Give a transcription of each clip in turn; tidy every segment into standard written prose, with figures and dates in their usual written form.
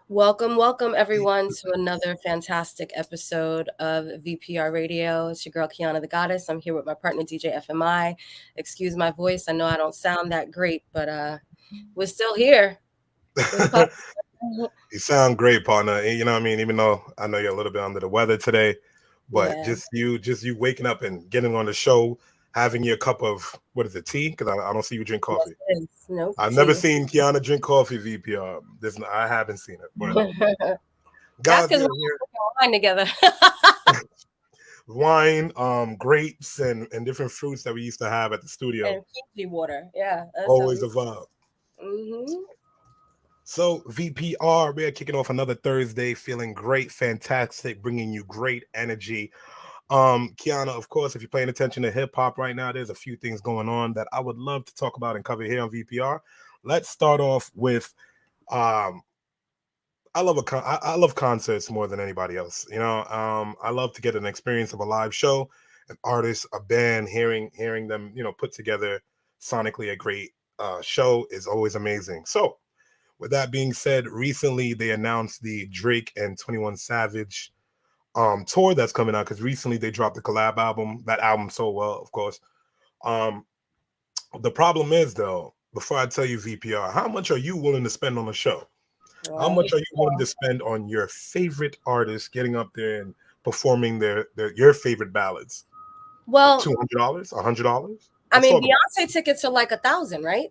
Welcome everyone to another fantastic episode of VPR Radio. It's your girl Kiana the Goddess. I'm here with my partner DJ FMI. Excuse my voice. I know I don't sound that great, but we're still here. You sound great, partner. You know what I mean? Even though I know you're a little bit under the weather today, but Yeah. just you waking up and getting on the show, having your cup of what is it, tea? Because I don't see you drink Yes, coffee. it is. No I've never tea. seen Kiana drink coffee. VPR. I haven't seen it. But That's guys, we because are we're here. wine together. Wine, grapes, and different fruits that we used to have at the studio. And Fiji water. Yeah, that's how Always we. a vibe. Mm-hmm. So VPR, we are kicking off another Thursday, feeling great, fantastic, bringing you great energy. Kiana, of course, if you're paying attention to hip hop right now, there's a few things going on that I would love to talk about and cover here on VPR. Let's start off with um I love concerts more than anybody else. I love to get an experience of a live show, an artist, a band, hearing them, put together sonically a great show is always amazing. So with that being said, recently they announced the Drake and 21 Savage tour that's coming out because recently they dropped the collab album. That album sold well, of course. Um, the problem is though, before I tell you VPR, how much are you willing to spend on a show? How Well, much are you willing to spend on your favorite artist getting up there and performing your favorite ballads? What, well, $200, $100? I Let's mean, talk about Beyonce tickets are like 1,000, right?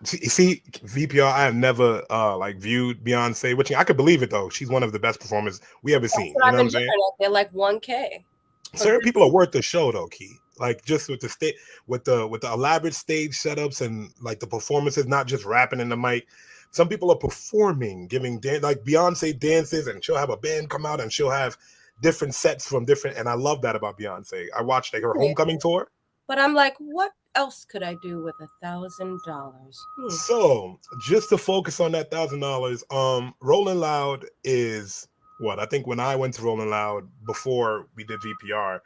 see VPR. I have never like viewed Beyonce, which I could believe it though. She's one of the best performers we ever That's seen. what You I've know what been I'm saying? hearing. Like, they're like 1K for Certain good people are seats. worth the show though, Key. Like just with the state with the elaborate stage setups and like the performances, not just rapping in the mic. Some people are performing, like Beyonce dances, and she'll have a band come out and she'll have different sets from different. And I love that about Beyonce. I watched like her homecoming tour. But I'm like, what else could I do with $1,000? So just to focus on that $1,000, Rolling Loud is what I think when I went to Rolling Loud before we did VPR, it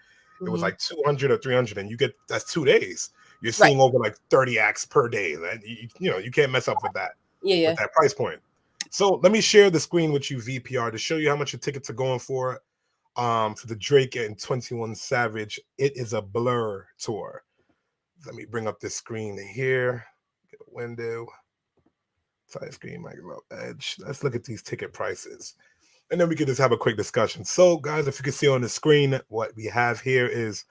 was Mm-hmm. like 200 or 300, and that's 2 days. You're Right. seeing over like 30 acts per day. And you can't mess up Yeah, with yeah. that price point. So let me share the screen with you, VPR, to show you how much your tickets are going for. For the Drake and 21 Savage, it is a Blur tour. Let me bring up this screen here. Get a window. Side screen, micro edge. Let's look at these ticket prices. And then we can just have a quick discussion. So, guys, if you can see on the screen, what we have here is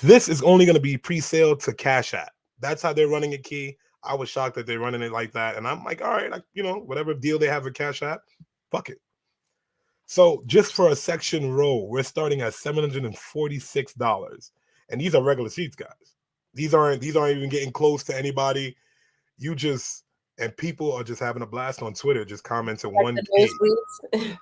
this is only going to be pre-sale to Cash App. That's how they're running it, Key. I was shocked that they're running it like that. And I'm like, all right, whatever deal they have with Cash App, fuck it. So just for a section row, we're starting at $746. And these are regular seats, guys. These aren't even getting close to anybody. You just and people are just having a blast on Twitter, just commenting Like the 1K. nosebleeds.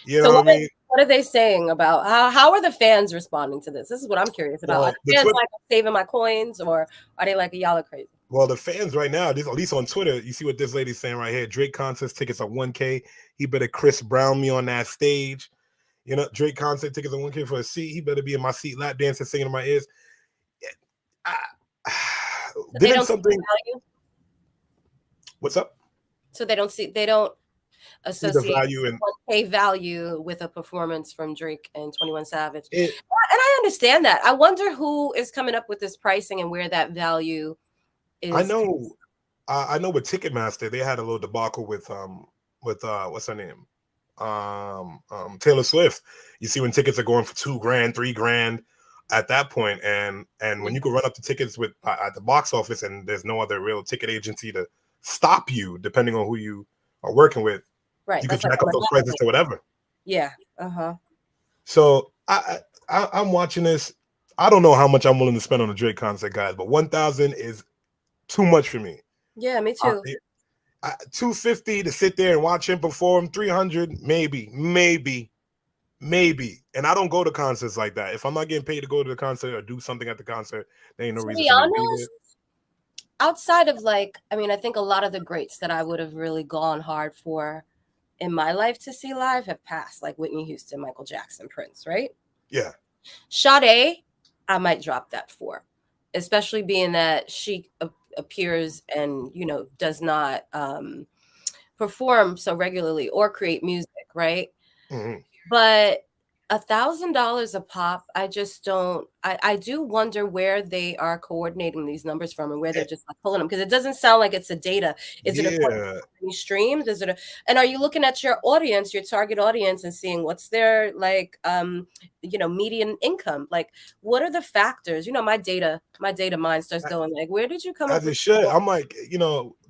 You So know what I mean? what are they saying about how are the fans responding to this? This is what I'm curious about. Are Well, the fans like I'm saving my coins, or are they like y'all are crazy? the fans right now, at least on Twitter, you see what this lady's saying right here. Drake concert tickets are 1K. He better Chris Brown me on that stage. Drake concert tickets are 1K for a seat. He better be in my seat lap dancing, singing in my ears. I, So they didn't don't see the something? value. What's up? So they don't See the associate value in 1K value with a performance from Drake and 21 Savage. it. And I understand that. I wonder who is coming up with this pricing and where that value I is. know. I know with Ticketmaster, they had a little debacle with what's her name? Taylor Swift. You see when tickets are going for $2,000, $3,000 at that point, and when you can run up the tickets with at the box office, and there's no other real ticket agency to stop you, depending on who you are working with, Right. you can That's like jack on up the those prices to whatever. Yeah. Uh-huh. So I'm watching this. I don't know how much I'm willing to spend on a Drake concert, guys, but 1,000 is too much for me. Yeah, me too. 250 to sit there and watch him perform. 300, maybe. And I don't go to concerts like that. If I'm not getting paid to go to the concert or do something at the concert, there ain't no To reason be for me to be there. honest, outside of I think a lot of the greats that I would have really gone hard for in my life to see live have passed, like Whitney Houston, Michael Jackson, Prince, right? Yeah. Sade, I might drop that for, especially being that she appears and does not perform so regularly or create music, right? Mhm. But $1,000 a pop, I just don't. I do wonder where they are coordinating these numbers from and where they're Eh, just like pulling them, because it doesn't sound like it's a data. Is it according to yeah, how many streams? Is it and are you looking at your audience, your target audience, and seeing what's their like median income? Like, what are the factors? My data mind starts going like, where did you come up as with it should. this? I'm like,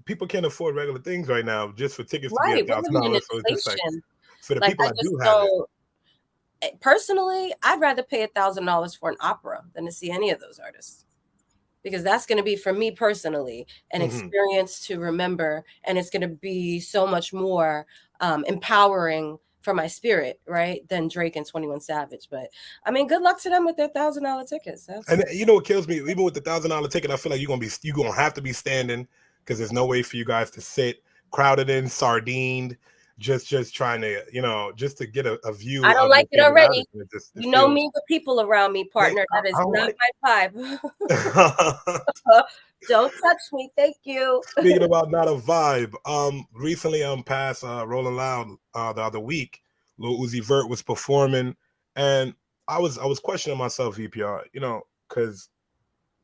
people can't afford regular things right now just for tickets to be a Right, we're thousand living in dollars. So it's just like inflation. for the Like, people I that just do have it. don't. Personally, I'd rather pay $1,000 for an opera than to see any of those artists, because that's going to be, for me personally, an Mhm. experience to remember, and it's going to be so much more empowering for my spirit, right, than Drake and 21 Savage. But I mean, good luck to them with their $1,000 tickets. And That's you know what kills me? Even with the $1,000 ticket, I feel like you're gonna have to be standing because there's no way for you guys to sit crowded in, sardined, just trying to, just to get a I view don't of like your it favorite already. artist. And it You know feels me with people around me, like partner. That I is don't not like. my vibe. Don't touch me. Thank you. Speaking about not a vibe, recently past Rolling Loud the other week, Lil Uzi Vert was performing, and I was questioning myself, VPR, because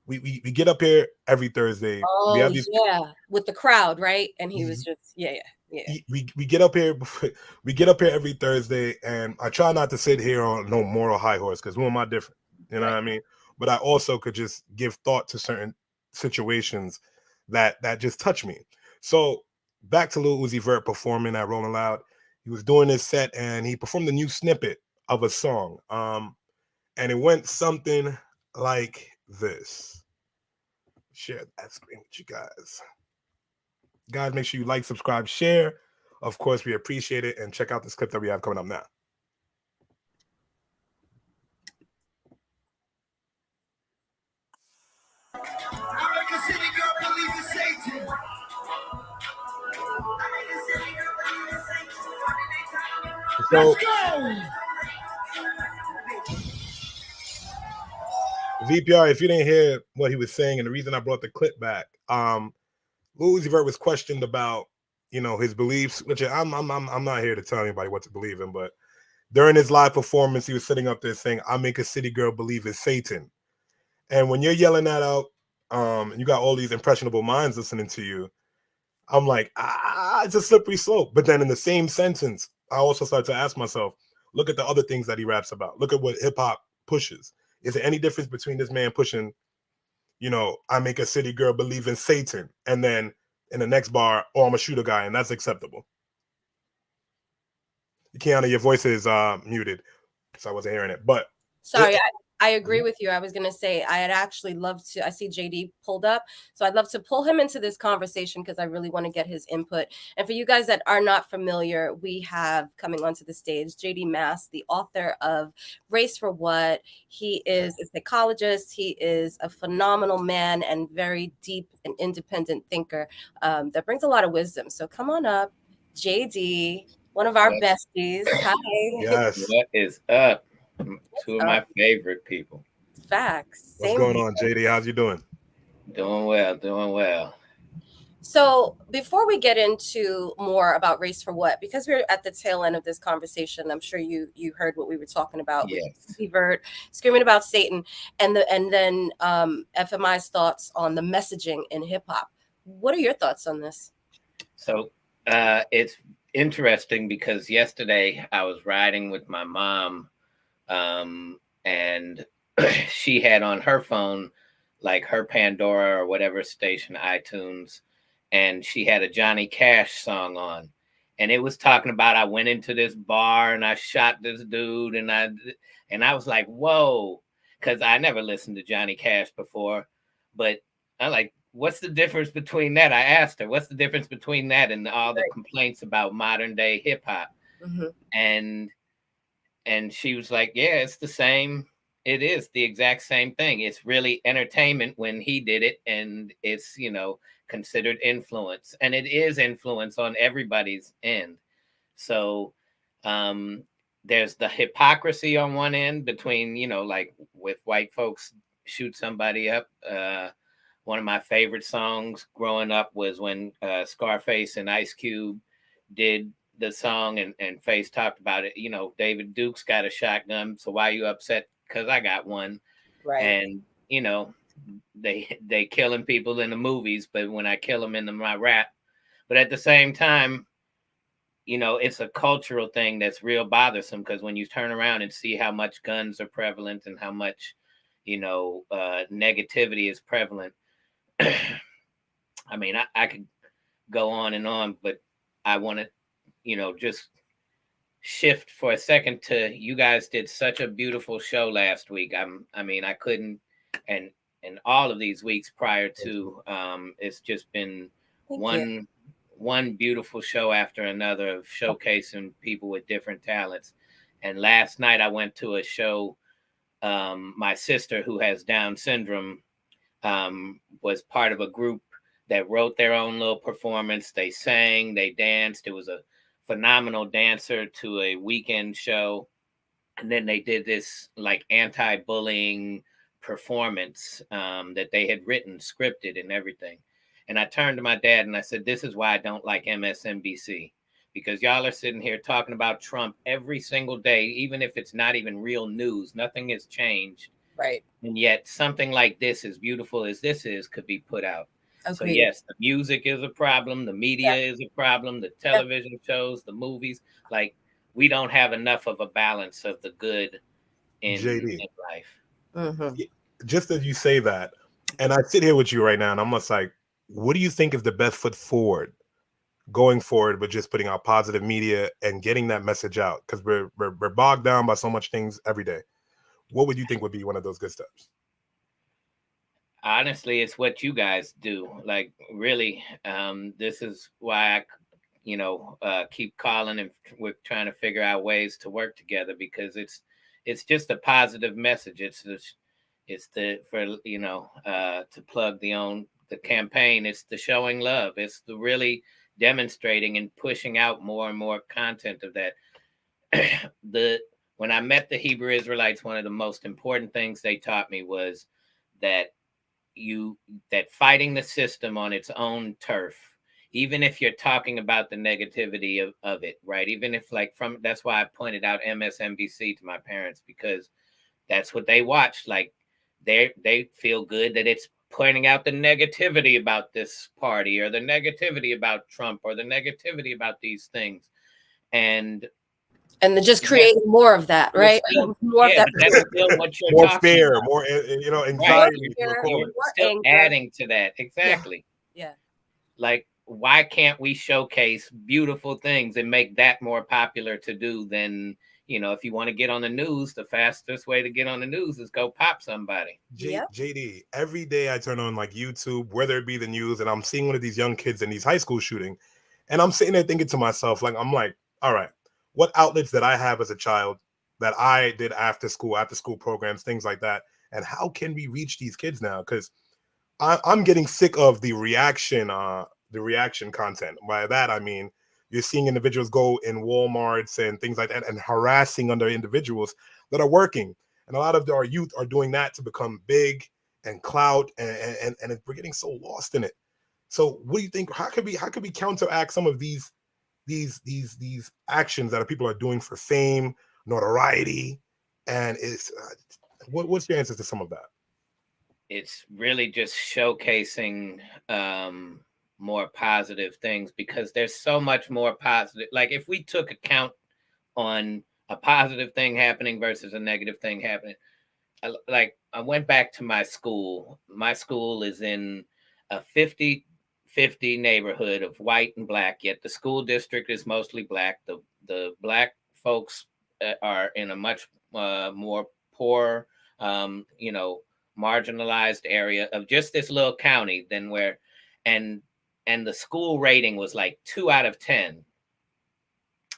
we get up here every Thursday. We Oh have these yeah, with the crowd, right? And he was just yeah. we get up here we get up here every Thursday, and I try not to sit here on no moral high horse because who am I different? You know what Right. I mean? But I also could just give thought to certain situations that just touch me. So back to Lil Uzi Vert performing at Rolling Loud. He was doing his set and he performed a new snippet of a song. And it went something like this. Share that screen with you guys. Guys, make sure you like, subscribe, share. Of course, we appreciate it. And check out this clip that we have coming up now. So, VPR, if you didn't hear what he was saying, and the reason I brought the clip back, Lil Uzi Vert was questioned about, his beliefs, which I'm not here to tell anybody what to believe in, but during his live performance, he was sitting up there saying, "I make a city girl believe in Satan." And when you're yelling that out, and you got all these impressionable minds listening to you, I'm like, it's a slippery slope. But then in the same sentence, I also start to ask myself, look at the other things that he raps about. Look at what hip hop pushes. Is there any difference between this man pushing, I make a city girl believe in Satan, and then in the next bar, oh, I'm a shooter guy, and that's acceptable? Kiana, your voice is muted, so I wasn't hearing it. But Sorry, I agree with you. I was gonna say I had actually loved to. I see JD pulled up, so I'd love to pull him into this conversation because I really want to get his input. And for you guys that are not familiar, we have coming onto the stage JD Mass, the author of Race for What. He is a psychologist. He is a phenomenal man and very deep and independent thinker that brings a lot of wisdom. So come on up, JD, one of our What, besties. Hi. yes, what is up? What's Two of up? my favorite people. Facts. what's Same going here. on, JD? How's you doing? Doing well, doing well. So before we get into more about Race for What, because we're at the tail end of this conversation, I'm sure you heard what we were talking about, which is Yes. Vert screaming about Satan, and then FMI's thoughts on the messaging in hip hop. What are your thoughts on this? So it's interesting because yesterday I was riding with my mom, and she had on her phone like her Pandora or whatever station, iTunes, and she had a Johnny Cash song on. And it was talking about I went into this bar and I shot this dude and I was like, whoa, because I never listened to Johnny Cash before. But I like, what's the difference between that? I asked her, what's the difference between that and all the Right. complaints about modern day hip hop? Mm-hmm. And she was like, yeah, it's the same. It is the exact same thing. It's really entertainment when he did it, and it's, considered influence, and it is influence on everybody's end. So um there's the hypocrisy on one end between, like with white folks shoot somebody up. One of my favorite songs growing up was when Scarface and Ice Cube did the song, and Face talked about it. You know, David Duke's got a shotgun, so why are you upset? Because I got one. Right. And you know, they killing people in the movies, but when I kill them in my rap, but at the same time, you know, it's a cultural thing that's real bothersome, because when you turn around and see how much guns are prevalent and how much, you know, negativity is prevalent. I mean, I could go on, but I want to, you know, just shift for a second to, you guys did such a beautiful show last week. I mean, I couldn't, and all of these weeks prior to, it's just been Thank you. one beautiful show after another of showcasing people with different talents. And last night I went to a show. My sister, who has Down syndrome, was part of a group that wrote their own little performance. They sang, they danced. It was a phenomenal dancer to a weekend show. And then they did this like anti-bullying performance that they had written, scripted and everything. And I turned to my dad and I said, this is why I don't like MSNBC, because y'all are sitting here talking about Trump every single day, even if it's not even real news. Nothing has changed. Right. And yet something like this, as beautiful as this is, could be put out. Agreed. So yes, the music is a problem, the media is a problem, the television shows, the movies. Like, we don't have enough of a balance of the good in life. Mm-hmm. Just as you say that, and I sit here with you right now, and I'm just like, what do you think is the best foot forward going forward, but just putting out positive media and getting that message out? Because we're bogged down by so much things every day. What would you think would be one of those good steps? Honestly, it's what you guys do. Like, really, this is why I, you know, keep calling, and we're trying to figure out ways to work together, because it's just a positive message. It's the for, you know, to plug the campaign. It's the showing love. It's the really demonstrating and pushing out more and more content of that. When I met the Hebrew Israelites, one of the most important things they taught me was that fighting the system on its own turf, even if you're talking about the negativity of it, right? Even if, like, that's why I pointed out MSNBC to my parents, because that's what they watch. Like, they feel good that it's pointing out the negativity about this party, or the negativity about Trump, or the negativity about these things. And they're just creating more of that, right? More of that. But that's still what you're more talking fear, about. more, you know, anxiety. Right. You're still adding to that. Exactly. Yeah. Like, why can't we showcase beautiful things and make that more popular to do than, you know, if you want to get on the news, the fastest way to get on the news is go pop somebody. JD, every day I turn on like YouTube, whether it be the news, and I'm seeing one of these young kids in these high school shooting, and I'm sitting there thinking to myself, like, I'm like, all right, what outlets did I have as a child that I did after school programs, things like that, and how can we reach these kids now? Because I'm getting sick of the reaction content. By that I mean, you're seeing individuals go in Walmarts and things like that and harassing other individuals that are working. And a lot of our youth are doing that to become big and clout, and we're getting so lost in it. So what do you think? How could we counteract some of these actions that people are doing for fame, notoriety, and it's what's your answer to some of that? It's really just showcasing more positive things, because there's so much more positive. Like, if we took account on a positive thing happening versus a negative thing happening, I went back to my school. My school is in a 50-50 neighborhood of white and black, yet the school district is mostly black. The black folks are in a much more poor, you know, marginalized area of just this little county than where, and the school rating was like 2 out of 10.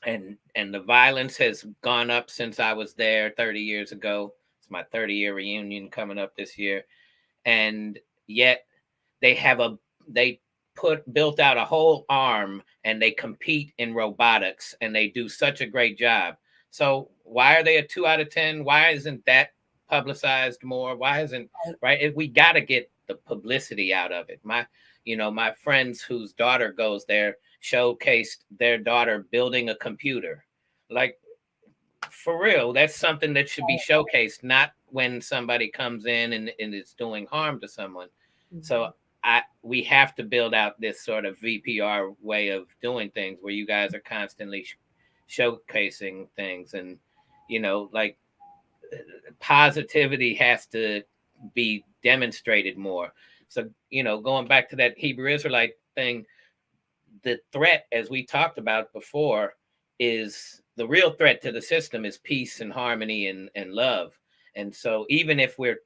And the violence has gone up since I was there 30 years ago. It's my 30-year reunion coming up this year. And yet they built out a whole arm, and they compete in robotics, and they do such a great job. So why are they a 2 out of 10? Why isn't that publicized more? Why isn't, right? We got to get the publicity out of it. My friends whose daughter goes there, showcased their daughter building a computer. Like, for real, that's something that should be showcased, not when somebody comes in and is doing harm to someone. So we have to build out this sort of VPR way of doing things where you guys are constantly showcasing things, and like, positivity has to be demonstrated more. So, going back to that Hebrew Israelite thing, the threat, as we talked about before, is the real threat to the system is peace and harmony and love. And so even if we're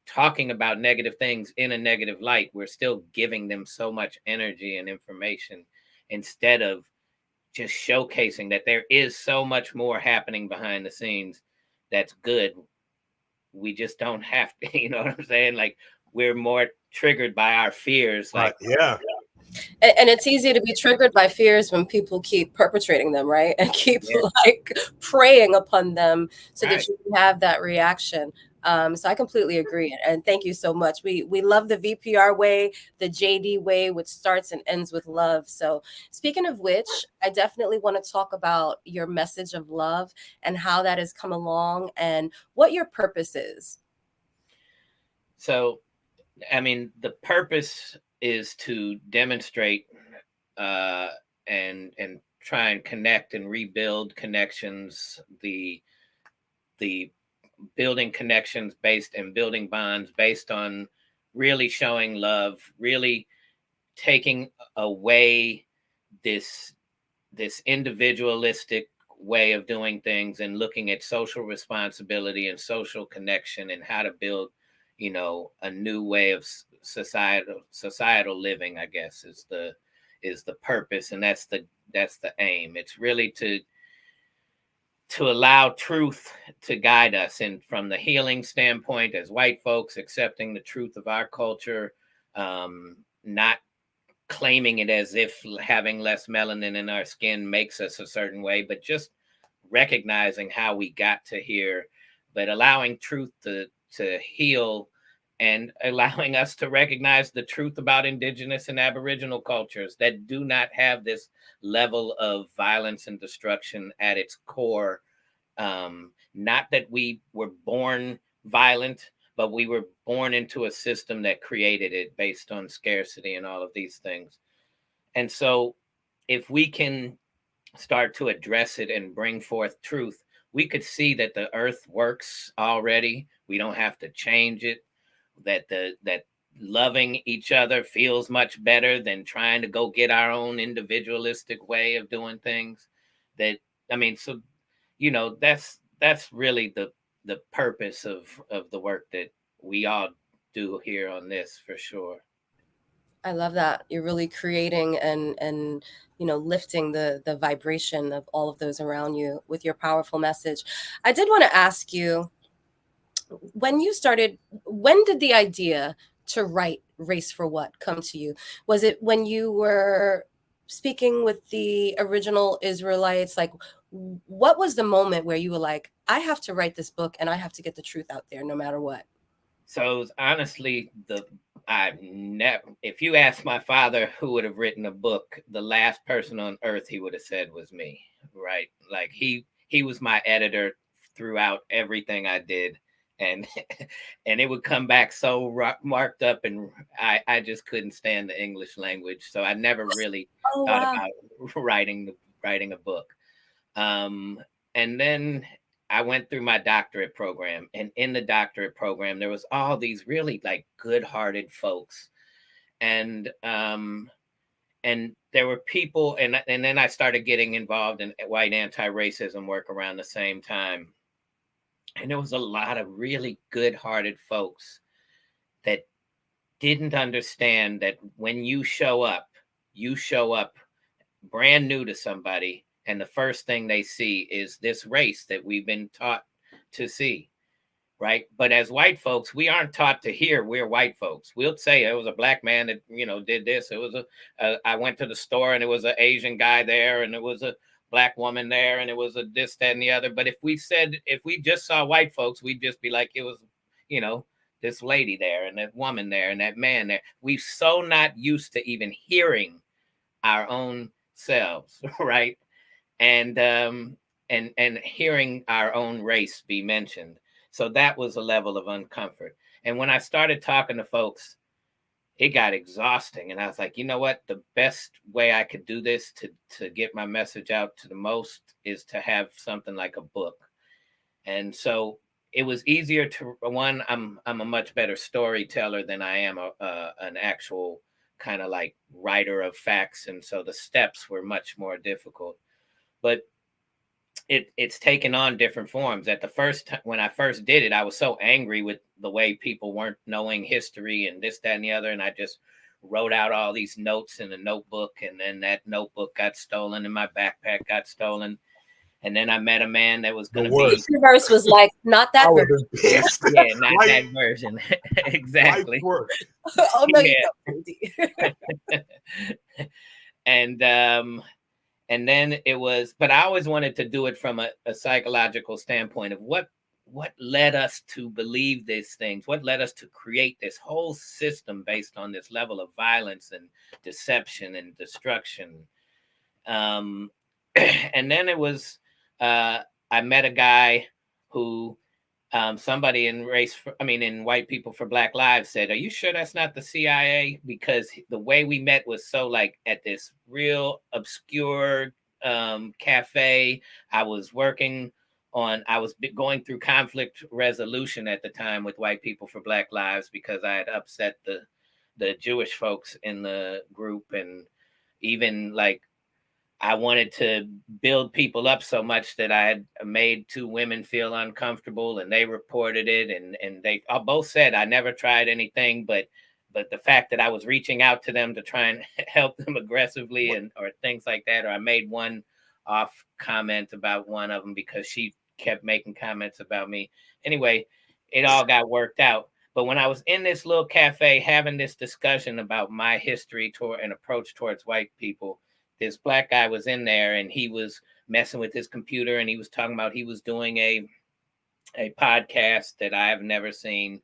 talking about negative things in a negative light, we're still giving them so much energy and information instead of just showcasing that there is so much more happening behind the scenes that's good. We just don't have to, you know what I'm saying? Like, we're more triggered by our fears. Like, yeah. And it's easy to be triggered by fears when people keep perpetrating them, right? And keep like preying upon them so that you can have that reaction. So I completely agree. And thank you so much. We love the VPR way, the JD way, which starts and ends with love. So speaking of which, I definitely want to talk about your message of love and how that has come along and what your purpose is. So, I mean, the purpose is to demonstrate and try and connect and rebuild connections, the building connections based and building bonds based on really showing love, really taking away this individualistic way of doing things and looking at social responsibility and social connection and how to build a new way of societal living, I guess, is the purpose, and that's the aim. It's really to allow truth to guide us, and from the healing standpoint, as white folks, accepting the truth of our culture, not claiming it as if having less melanin in our skin makes us a certain way, but just recognizing how we got to here, but allowing truth to heal, and allowing us to recognize the truth about Indigenous and Aboriginal cultures that do not have this level of violence and destruction at its core. Not that we were born violent, but we were born into a system that created it based on scarcity and all of these things. And so if we can start to address it and bring forth truth, we could see that the earth works already. We don't have to change it. That loving each other feels much better than trying to go get our own individualistic way of doing things. So that's really the purpose of the work that we all do here on this, for sure. I love that. You're really creating and lifting the vibration of all of those around you with your powerful message. I did want to ask you, when did the idea to write Race for What come to you? Was it when you were speaking with the original Israelites? Like, what was the moment where you were like, I have to write this book and I have to get the truth out there no matter what? So honestly, if you ask my father who would have written a book, the last person on earth he would have said was me, right? Like, he was my editor throughout everything I did. And and it would come back so marked up, and I just couldn't stand the English language, so I never really thought about writing a book. And then I went through my doctorate program, and in the doctorate program there was all these really like good-hearted folks, and there were people, and then I started getting involved in white anti-racism work around the same time. And there was a lot of really good-hearted folks that didn't understand that when you show up brand new to somebody, and the first thing they see is this race that we've been taught to see, right? But as white folks, we aren't taught to hear we're white folks. We'll say it was a black man that, did this. It was I went to the store and it was an Asian guy there, and it was a black woman there, and it was a this, that, and the other. But if we just saw white folks, we'd just be like, it was, this lady there and that woman there and that man there. We're so not used to even hearing our own selves, right? And hearing our own race be mentioned. So that was a level of uncomfort. And when I started talking to folks, it got exhausting. And I was like, you know what? The best way I could do this to get my message out to the most is to have something like a book. And so it was easier to, one, I'm a much better storyteller than I am an actual kind of like writer of facts. And so the steps were much more difficult. But it's taken on different forms. At the first when I first did it, I was so angry with the way people weren't knowing history and this, that, and the other. And I just wrote out all these notes in a notebook, and then that notebook got stolen and my backpack got stolen. And then I met a man that was going to be. The universe was like, not that version. Yeah, not that version. Exactly. Oh no, you don't. And then it was, but I always wanted to do it from a psychological standpoint of what led us to believe these things, what led us to create this whole system based on this level of violence and deception and destruction. And then it was, I met a guy who, somebody in in White People for Black Lives said, "Are you sure that's not the CIA?" Because the way we met was so like at this real obscure cafe. I was going through conflict resolution at the time with White People for Black Lives because I had upset the Jewish folks in the group, and even like I wanted to build people up so much that I had made two women feel uncomfortable, and they reported it. And they both said I never tried anything, but the fact that I was reaching out to them to try and help them aggressively or things like that. Or I made one off comment about one of them because she kept making comments about me. Anyway, it all got worked out. But when I was in this little cafe having this discussion about my history toward an approach towards white people, this Black guy was in there and he was messing with his computer, and he was talking about he was doing a podcast that I have never seen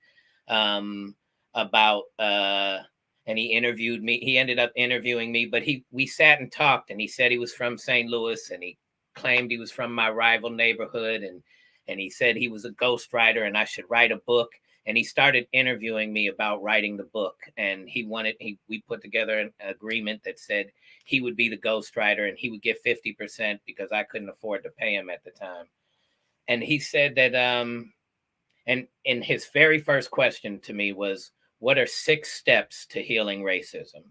about and he interviewed me. He ended up interviewing me, but we sat and talked, and he said he was from St. Louis, and he claimed he was from my rival neighborhood, and he said he was a ghostwriter and I should write a book. And he started interviewing me about writing the book, and we put together an agreement that said he would be the ghostwriter and he would get 50% because I couldn't afford to pay him at the time. And he said that and in his very first question to me was, what are 6 steps to healing racism?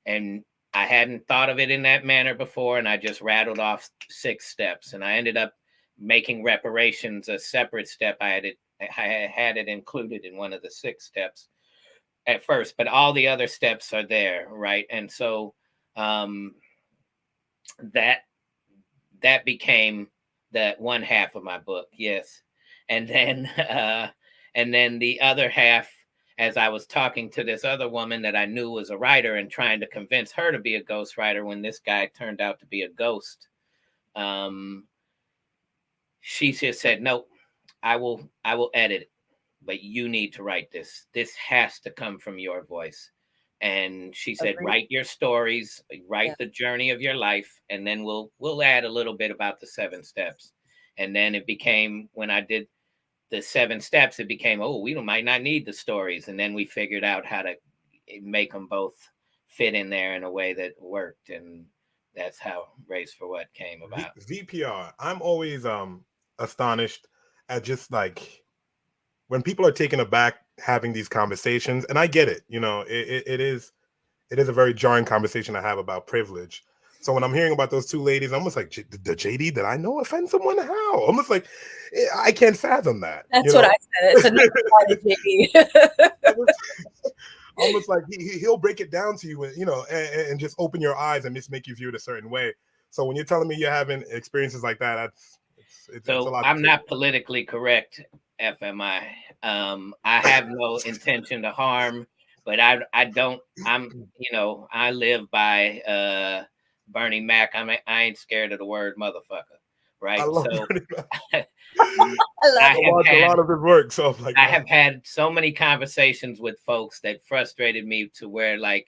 And I hadn't thought of it in that manner before, and I just rattled off 6 steps, and I ended up making reparations a separate step. I had it included in one of the 6 steps at first, but all the other steps are there, right? And so that became that one half of my book, yes. And then the other half, as I was talking to this other woman that I knew was a writer and trying to convince her to be a ghostwriter when this guy turned out to be a ghost, she just said, "Nope, I will edit it, but you need to write this. This has to come from your voice." And she said, "Write your stories, write the journey of your life, and then we'll add a little bit about the 7 steps." And then it became, when I did the 7 steps, it became, we might not need the stories. And then we figured out how to make them both fit in there in a way that worked. And that's how Race for What came about. VPR. I'm always astonished at just like when people are taken aback having these conversations, and I get it. You know, it is a very jarring conversation to have about privilege. So when I'm hearing about those 2 ladies, I'm almost like, the JD that I know offend someone? How? Almost like I can't fathom that. That's what I said. It's another part of JD. Almost like he'll break it down to you, and just open your eyes and just make you view it a certain way. So when you're telling me you're having experiences like that, it's a lot. I'm not politically correct, FMI. I have no intention to harm, but I live by Bernie Mac. I ain't scared of the word motherfucker, right? I love Bernie Mac. I watch a lot of his work, so I'm like, I have had so many conversations with folks that frustrated me to where, like,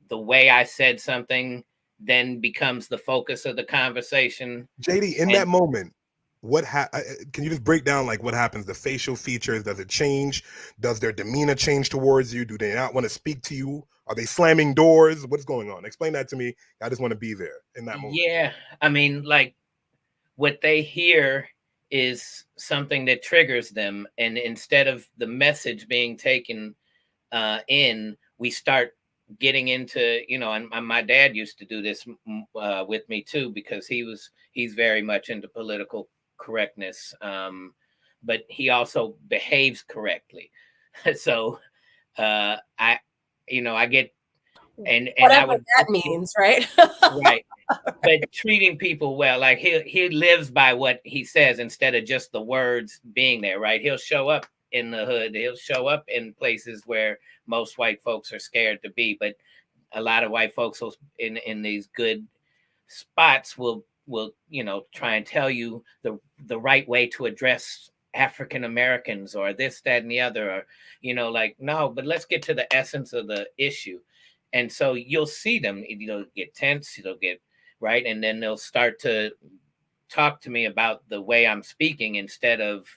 the way I said something then becomes the focus of the conversation. JD, in And that moment, can you just break down like what happens? The facial features, does it change? Does their demeanor change towards you? Do they not want to speak to you? Are they slamming doors? What's going on? Explain that to me. I just want to be there in that moment. yeah, I mean, like, what they hear is something that triggers them, and instead of the message being taken in, we start getting into, and my dad used to do this with me too, because he's very much into political correctness, but he also behaves correctly. So I get, and I Whatever would, that means, right? right, but treating people well, like he lives by what he says instead of just the words being there, right? He'll show up in the hood, he'll show up in places where most white folks are scared to be, but a lot of white folks will, in these good spots, will try and tell you the right way to address African Americans, or this, that, and the other, or like, no, but let's get to the essence of the issue. And so you'll see them, get tense, they'll get right, and then they'll start to talk to me about the way I'm speaking instead of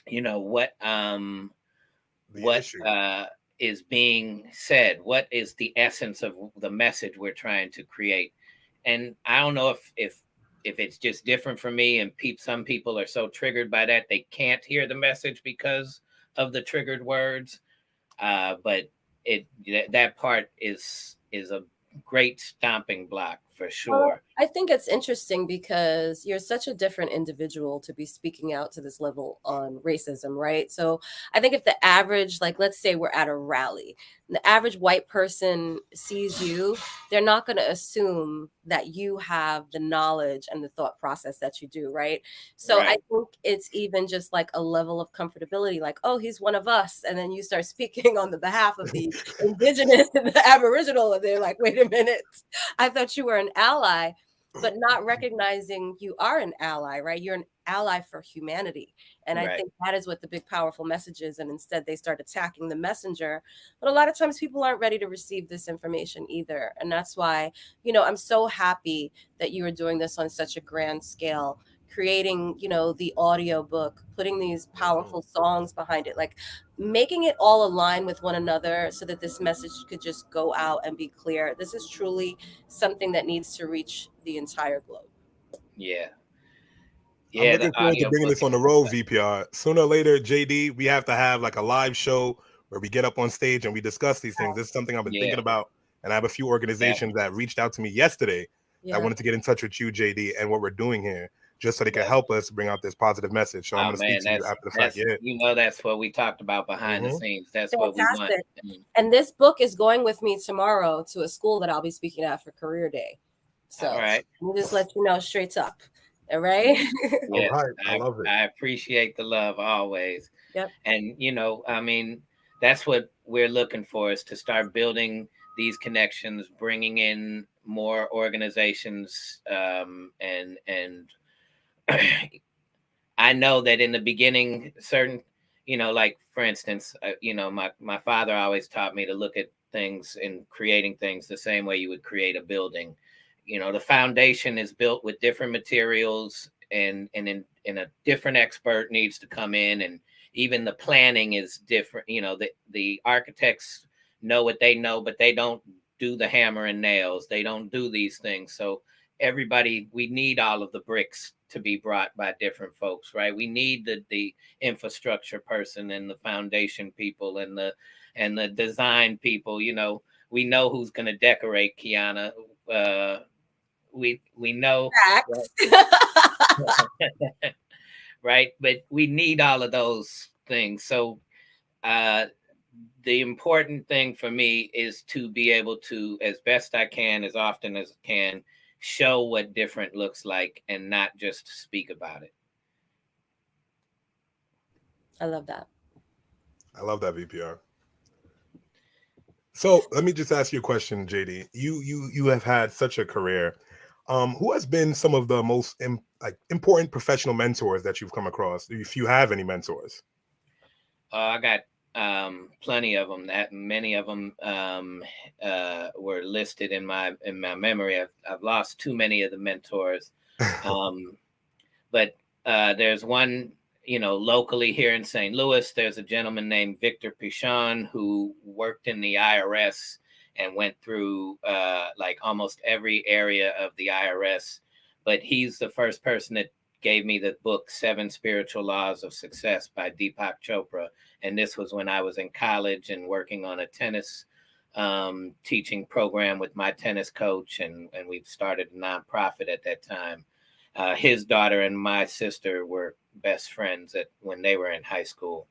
what Issue. is being said, what is the essence of the message we're trying to create. And I don't know if it's just different for me, and some people are so triggered by that they can't hear the message because of the triggered words, but that part is a great stomping block for sure. Well, I think it's interesting because you're such a different individual to be speaking out to this level on racism, right? So I think if the average, like, let's say we're at a rally, and the average white person sees you, they're not going to assume that you have the knowledge and the thought process that you do, right? So I Right. think it's even just like a level of comfortability, like, oh, he's one of us. And then you start speaking on the behalf of the Indigenous and the Aboriginal, and they're like, wait a minute, I thought you were an ally, but not recognizing you are an ally, right? You're an ally for humanity. And I Right. think that is what the big, powerful message is. And instead, they start attacking the messenger. But a lot of times, people aren't ready to receive this information either. And that's why, I'm so happy that you are doing this on such a grand scale, creating, the audio book, putting these powerful songs behind it, like making it all align with one another so that this message could just go out and be clear. This is truly something that needs to reach the entire globe. Yeah. I'm Yeah, the looking forward to audio bringing book this on the is road, VPR. Sooner or later, JD, we have to have like a live show where we get up on stage and we discuss these things. This is something I've been thinking yeah, about. And I have a few organizations that reached out to me yesterday that Yeah. wanted to get in touch with you, JD, and what we're doing here, just so they can yeah. help us bring out this positive message. So I'm Oh going to speak man, to you after the fact. that's Yeah. that's what we talked about behind the Mhm. scenes. That's what we want. Fantastic. And this book is going with me tomorrow to a school that I'll be speaking at for Career Day. So All right. we'll just let you know straight up. All right. All Yes, right. I love it. I appreciate the love always. Yep. And I mean, that's what we're looking for, is to start building these connections, bringing in more organizations, and I know that in the beginning, certain, like for instance, my father always taught me to look at things and creating things the same way you would create a building. The foundation is built with different materials, and a different expert needs to come in, and even the planning is different. The architects know what they know, but they don't do the hammer and nails. They don't do these things. So we need all of the bricks to be brought by different folks, right? We need the infrastructure person, and the foundation people, and the design people. We know who's going to decorate, Kiana. We know, Facts. right? But we need all of those things. So the important thing for me is to be able to, as best I can, as often as I can, show what different looks like, and not just speak about it. I love that. I love that, VPR. So let me just ask you a question, JD. You have had such a career. Who has been some of the most important professional mentors that you've come across, if you have any mentors? I got plenty of them. That many of them were listed in my memory. I've lost too many of the mentors, but there's one, locally here in St. Louis. There's a gentleman named Victor Pichon who worked in the IRS and went through like almost every area of the IRS. But he's the first person that gave me the book 7 Spiritual Laws of Success by Deepak Chopra. And this was when I was in college and working on a tennis teaching program with my tennis coach. And we've started a nonprofit at that time. His daughter and my sister were best friends when they were in high school.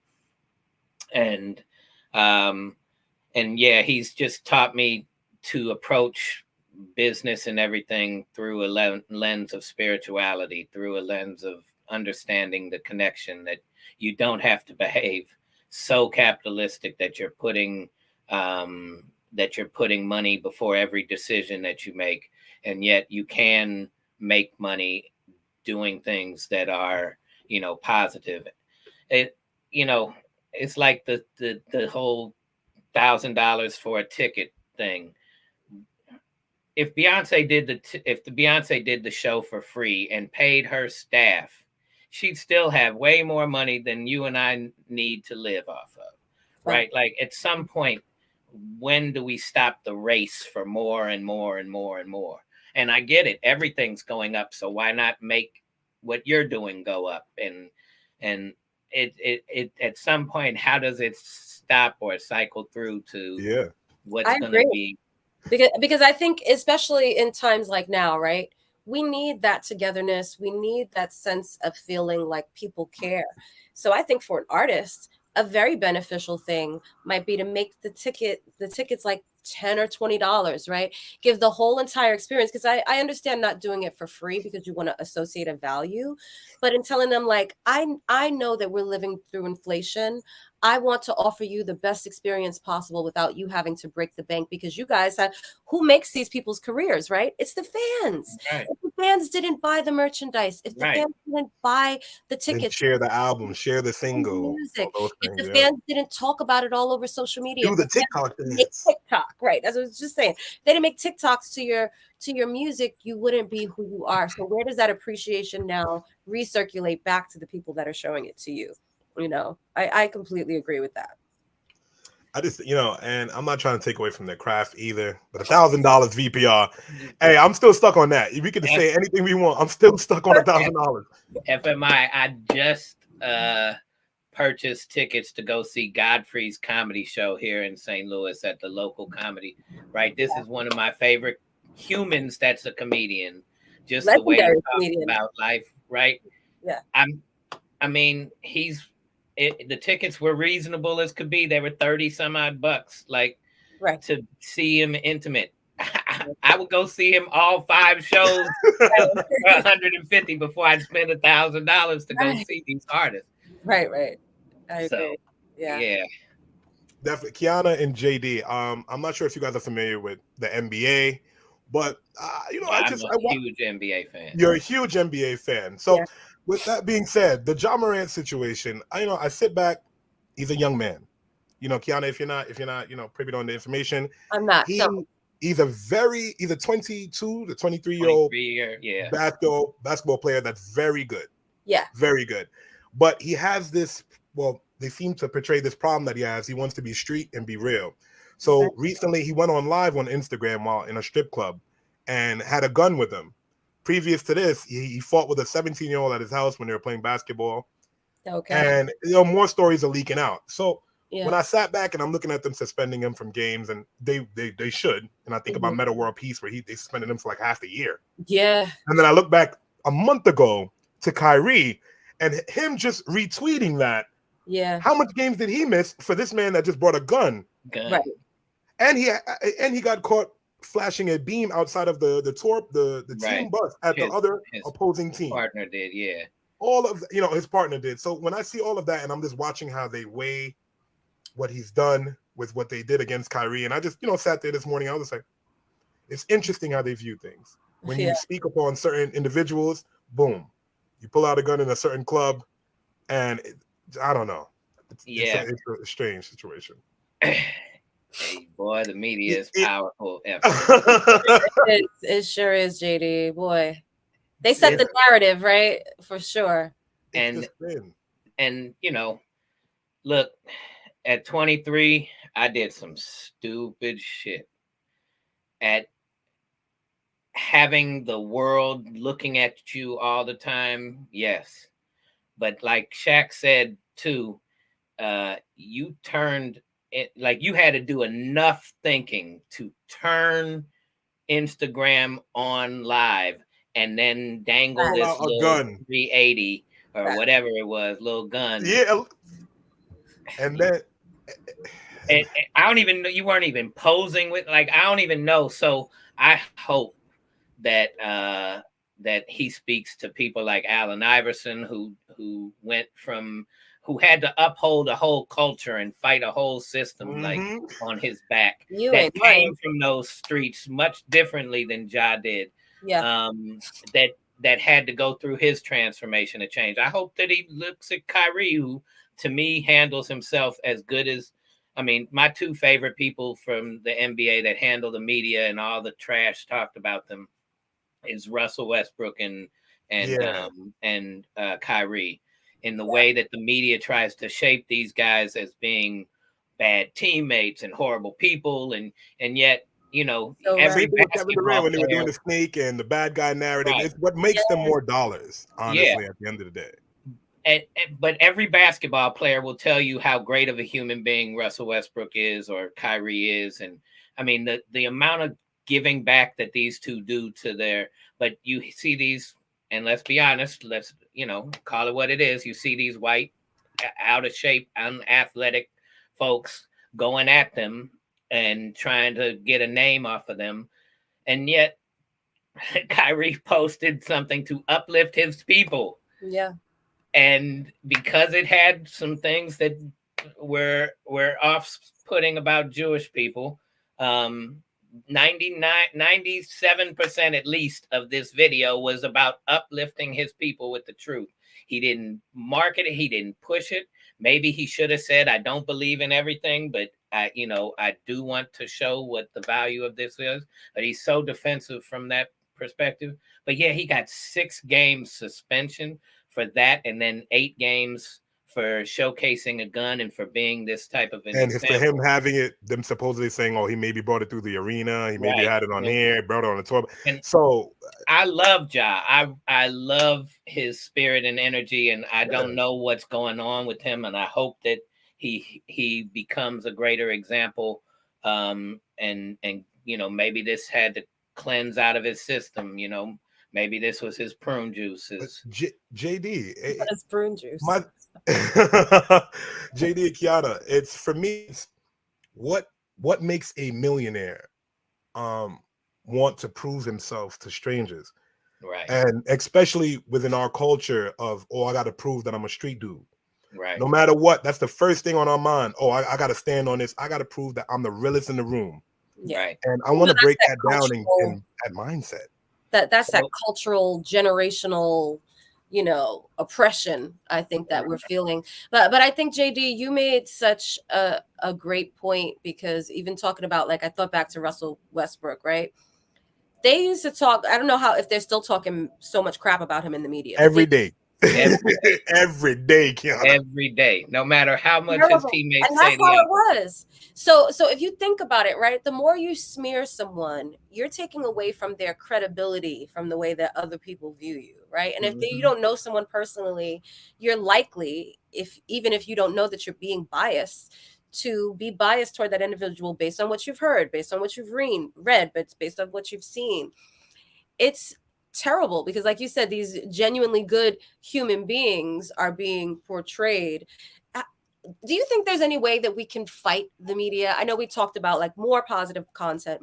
And yeah, he's just taught me to approach business and everything through a lens of spirituality, through a lens of understanding the connection, that you don't have to behave so capitalistic that you're putting money before every decision that you make, and yet you can make money doing things that are positive. It's like the whole $1,000 for a ticket thing. If Beyonce did the show for free and paid her staff, she'd still have way more money than you and I need to live off of, right? Like at some point, when do we stop the race for more and more and more and more? And I get it, everything's going up, so why not make what you're doing go up? And it at some point, how does it stop or cycle through to what's going to be? Because I think, especially in times like now, right, we need that togetherness. We need that sense of feeling like people care. So I think for an artist, a very beneficial thing might be to make the tickets like $10 or $20, right? Give the whole entire experience. Because I understand not doing it for free because you want to associate a value, but in telling them like, I know that we're living through inflation. I want to offer you the best experience possible without you having to break the bank, because you guys have, who makes these people's careers, right? It's the fans. Right. If the fans didn't buy the merchandise, if the fans didn't buy the tickets, and share the album, share the single, music, all those if things, the fans didn't talk about it all over social media, do the TikTok make TikTok, right? As I was just saying, they didn't make TikToks to your music, you wouldn't be who you are. So where does that appreciation now recirculate back to the people that are showing it to you? I completely agree with that. I just, and I'm not trying to take away from their craft either, but $1,000 VPR. Hey, I'm still stuck on that. We can say anything we want. I'm still stuck on $1,000. FMI, I just purchased tickets to go see Godfrey's comedy show here in St. Louis at the local comedy. Right, this is one of my favorite humans. That's a comedian. Just legendary, the way he talks about life. Right. Yeah. I mean, the tickets were reasonable as could be. They were 30 some odd bucks, like to see him intimate. I would go see him all 5 shows for 150 before I'd spend $1,000 to go see these artists. Right. I agree. Yeah. Definitely. Kiana and JD. I'm not sure if you guys are familiar with the NBA, but I'm a huge NBA fan. You're a huge NBA fan. So with that being said, the Ja Morant situation, I sit back. He's a young man. Kiana, if you're not, privy to the information, I'm not. He's a 22 to 23-year-old basketball player that's very good. Yeah. Very good. But he has this, they seem to portray this problem that he has. He wants to be street and be real. So recently he went on live on Instagram while in a strip club and had a gun with him. Previous to this, he fought with a 17-year-old at his house when they were playing basketball. Okay. And more stories are leaking out. So when I sat back and I'm looking at them suspending him from games, and they should, and I think about Meta World Peace where they suspended him for like half the year. Yeah. And then I look back a month ago to Kyrie and him just retweeting that. Yeah. How much games did he miss for this man that just brought a gun? Right. And he got caught flashing a beam outside of the team bus at the other opposing team. Partner did, yeah. All of his partner did. So when I see all of that, and I'm just watching how they weigh what he's done with what they did against Kyrie, and I just sat there this morning. I was like, it's interesting how they view things. When you speak upon certain individuals, boom, you pull out a gun in a certain club, and I don't know. It's a strange situation. Hey, boy, the media is powerful. It sure is, JD. Boy, they set the narrative, right? For sure. And look, at 23, I did some stupid shit. At having the world looking at you all the time, yes. But like Shaq said too, you turned it, like you had to do enough thinking to turn Instagram on live and then dangle this little gun. 380 or whatever it was, little gun. Yeah. And then and I don't even know, you weren't even posing with, like, I don't even know. So I hope that that he speaks to people like Allen Iverson, who went from, who had to uphold a whole culture and fight a whole system like on his back, that came from those streets much differently than Ja did. Yeah. That had to go through his transformation to change. I hope that he looks at Kyrie, who to me handles himself as good as, I mean, my two favorite people from the NBA that handle the media and all the trash talked about them is Russell Westbrook and Kyrie, in the way that the media tries to shape these guys as being bad teammates and horrible people, and yet, you know, every basketball when they were doing the snake and the bad guy narrative, it's what makes them more dollars, honestly, at the end of the day. But every basketball player will tell you how great of a human being Russell Westbrook is or Kyrie is, and I mean the amount of giving back that these two do to their, but you see these, and let's be honest, let's, call it what it is. You see these white, out of shape, unathletic folks going at them and trying to get a name off of them. And yet Kyrie posted something to uplift his people. Yeah. And because it had some things that were off-putting about Jewish people, 97% at least of this video was about uplifting his people with the truth. He didn't market it. He didn't push it. Maybe he should have said, I don't believe in everything, but I do want to show what the value of this is. But he's so defensive from that perspective. But yeah, he got 6 games suspension for that, and then 8 games for showcasing a gun and for being this type of an example. For him having it, them supposedly saying, oh, he maybe brought it through the arena, he maybe had it on here, brought it on the tour. And so I love Ja. I love his spirit and energy, and I don't know what's going on with him, and I hope that he becomes a greater example. And maybe this had to cleanse out of his system, Maybe this was his prune juices. JD, it's prune juice. JD and Kiana, it's for me. It's what makes a millionaire want to prove himself to strangers, right? And especially within our culture of, I got to prove that I'm a street dude, right? No matter what, that's the first thing on our mind. I got to stand on this. I got to prove that I'm the realest in the room, right? And I want to break that down in that mindset. That's that cultural, generational, oppression, I think, that we're feeling. But I think, JD, you made such a great point, because even talking about, like, I thought back to Russell Westbrook, right? They used to talk, I don't know if they're still talking so much crap about him in the media. Every day. Every day, Kiana. Every day, no matter how much his teammates and that's how it was. So if you think about it, right, the more you smear someone, you're taking away from their credibility, from the way that other people view you, right? And if you don't know someone personally, you're likely, even if you don't know that you're being biased, to be biased toward that individual based on what you've heard, based on what you've read, but it's based on what you've seen. It's terrible, because, like you said, these genuinely good human beings are being portrayed. Do you think there's any way that we can fight the media? I know we talked about, like, more positive content.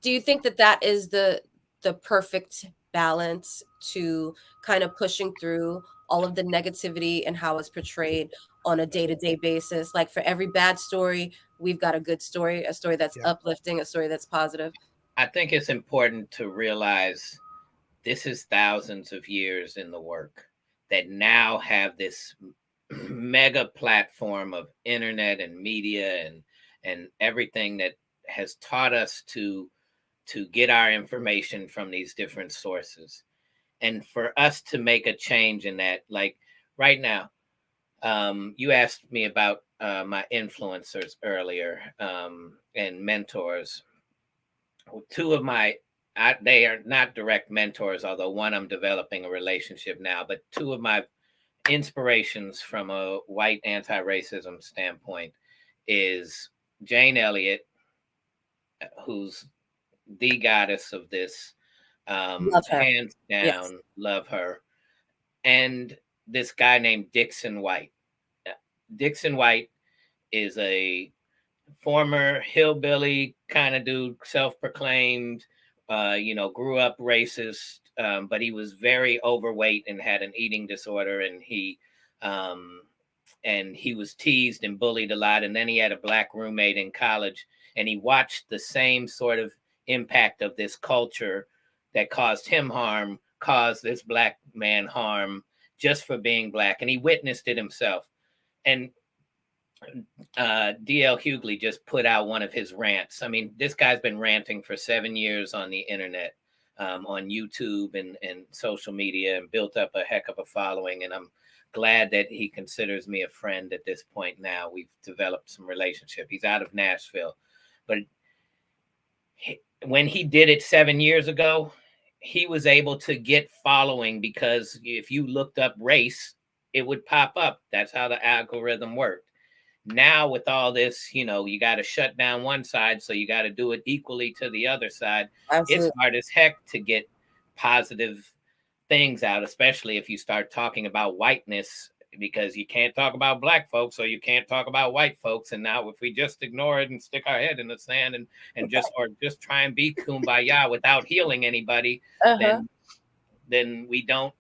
Do you think that is the perfect balance to kind of pushing through all of the negativity and how it's portrayed on a day-to-day basis? Like, for every bad story, we've got a good story, a story that's uplifting, a story that's positive. I think it's important to realize this is thousands of years in the work that now have this mega platform of internet and media and everything that has taught us to get our information from these different sources. And for us to make a change in that, like right now, you asked me about my influencers earlier, and mentors. Two of my, they are not direct mentors, although one I'm developing a relationship now, but two of my inspirations from a white anti-racism standpoint is Jane Elliott, who's the goddess of this, Love her. hands Yes. down, love her, and this guy named Dixon White. Dixon White is a former hillbilly kind of dude, self-proclaimed, grew up racist, but he was very overweight and had an eating disorder, um, and he was teased and bullied a lot. And then he had a black roommate in college, and he watched the same sort of impact of this culture that caused him harm, caused this black man harm just for being black, and he witnessed it himself. And DL Hughley just put out one of his rants. I mean, this guy's been ranting for 7 years on the internet, on YouTube and social media, and built up a heck of a following. And I'm glad that he considers me a friend at this point now. We've developed some relationship. He's out of Nashville. But when he did it 7 years ago, he was able to get following because if you looked up race, it would pop up. That's how the algorithm worked. Now with all this, you got to shut down one side, so you got to do it equally to the other side. Absolutely. It's hard as heck to get positive things out, especially if you start talking about whiteness, because you can't talk about black folks, so you can't talk about white folks. And now if we just ignore it and stick our head in the sand and just try and be kumbaya without healing anybody, Uh-huh. then we don't,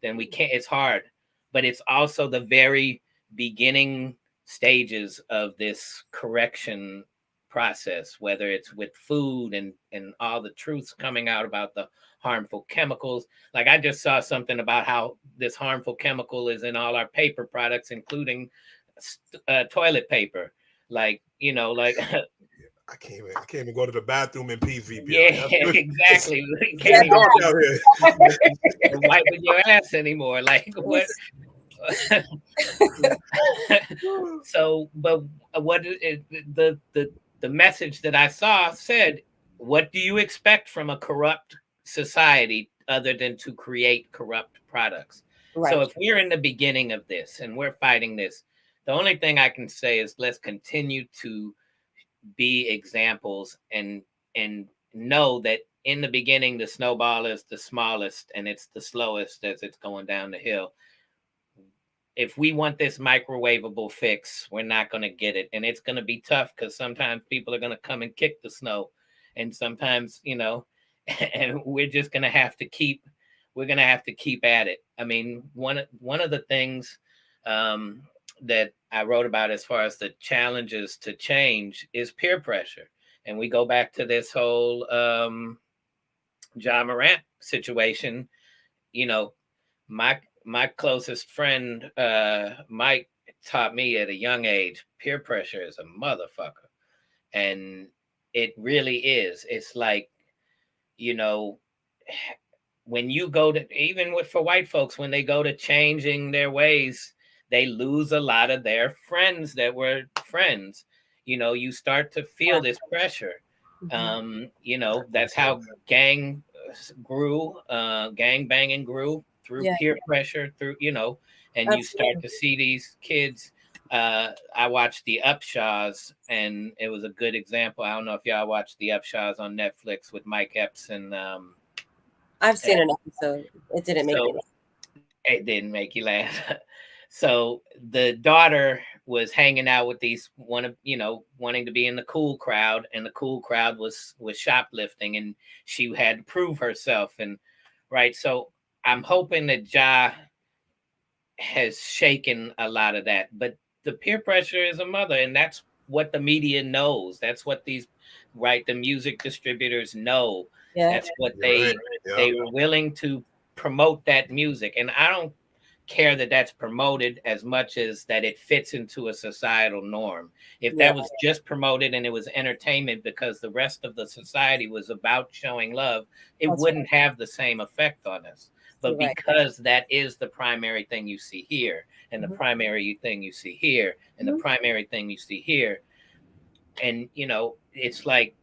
then we can't. It's hard, but it's also the very beginning stages of this correction process, whether it's with food and all the truths coming out about the harmful chemicals. Like I just saw something about how this harmful chemical is in all our paper products, including toilet paper. Like, like I can't even go to the bathroom in PVP. yeah, exactly. You Can't can't even out here. wipe with your ass anymore. Like what? So, but what the message that I saw said, what do you expect from a corrupt society other than to create corrupt products? Right. So if we're in the beginning of this and we're fighting this, the only thing I can say is let's continue to be examples and know that in the beginning the snowball is the smallest and it's the slowest as it's going down the hill. If we want this microwavable fix, we're not going to get it. And it's going to be tough because sometimes people are going to come and kick the snow. And sometimes, and we're just going to have to keep at it. I mean, one of the things that I wrote about as far as the challenges to change is peer pressure. And we go back to this whole John Morant situation. My closest friend, Mike, taught me at a young age, peer pressure is a motherfucker. And it really is. It's like, when you go to, even for white folks, when they go to changing their ways, they lose a lot of their friends that were friends. You start to feel this pressure. That's how gang banging grew through peer pressure, through, and Absolutely. you start to see these kids. I watched the Upshaws, and it was a good example. I don't know if y'all watched the Upshaws on Netflix with Mike Epps and I've seen an episode. It didn't make me laugh. It didn't make you laugh. So the daughter was hanging out with these wanting to be in the cool crowd, and the cool crowd was shoplifting, and she had to prove herself. And right, so I'm hoping that Ja has shaken a lot of that. But the peer pressure is a mother, and that's what the media knows. That's what the music distributors know. Yeah. That's what they were willing to promote that music. And I don't care that that's promoted as much as that it fits into a societal norm. If Yeah, that was just promoted and it was entertainment because the rest of the society was about showing love, it that's right. wouldn't have the same effect on us. You're But right. because that is the primary thing you see here, and the Mhm, primary thing you see here, and the mhm, primary thing you see here, and it's like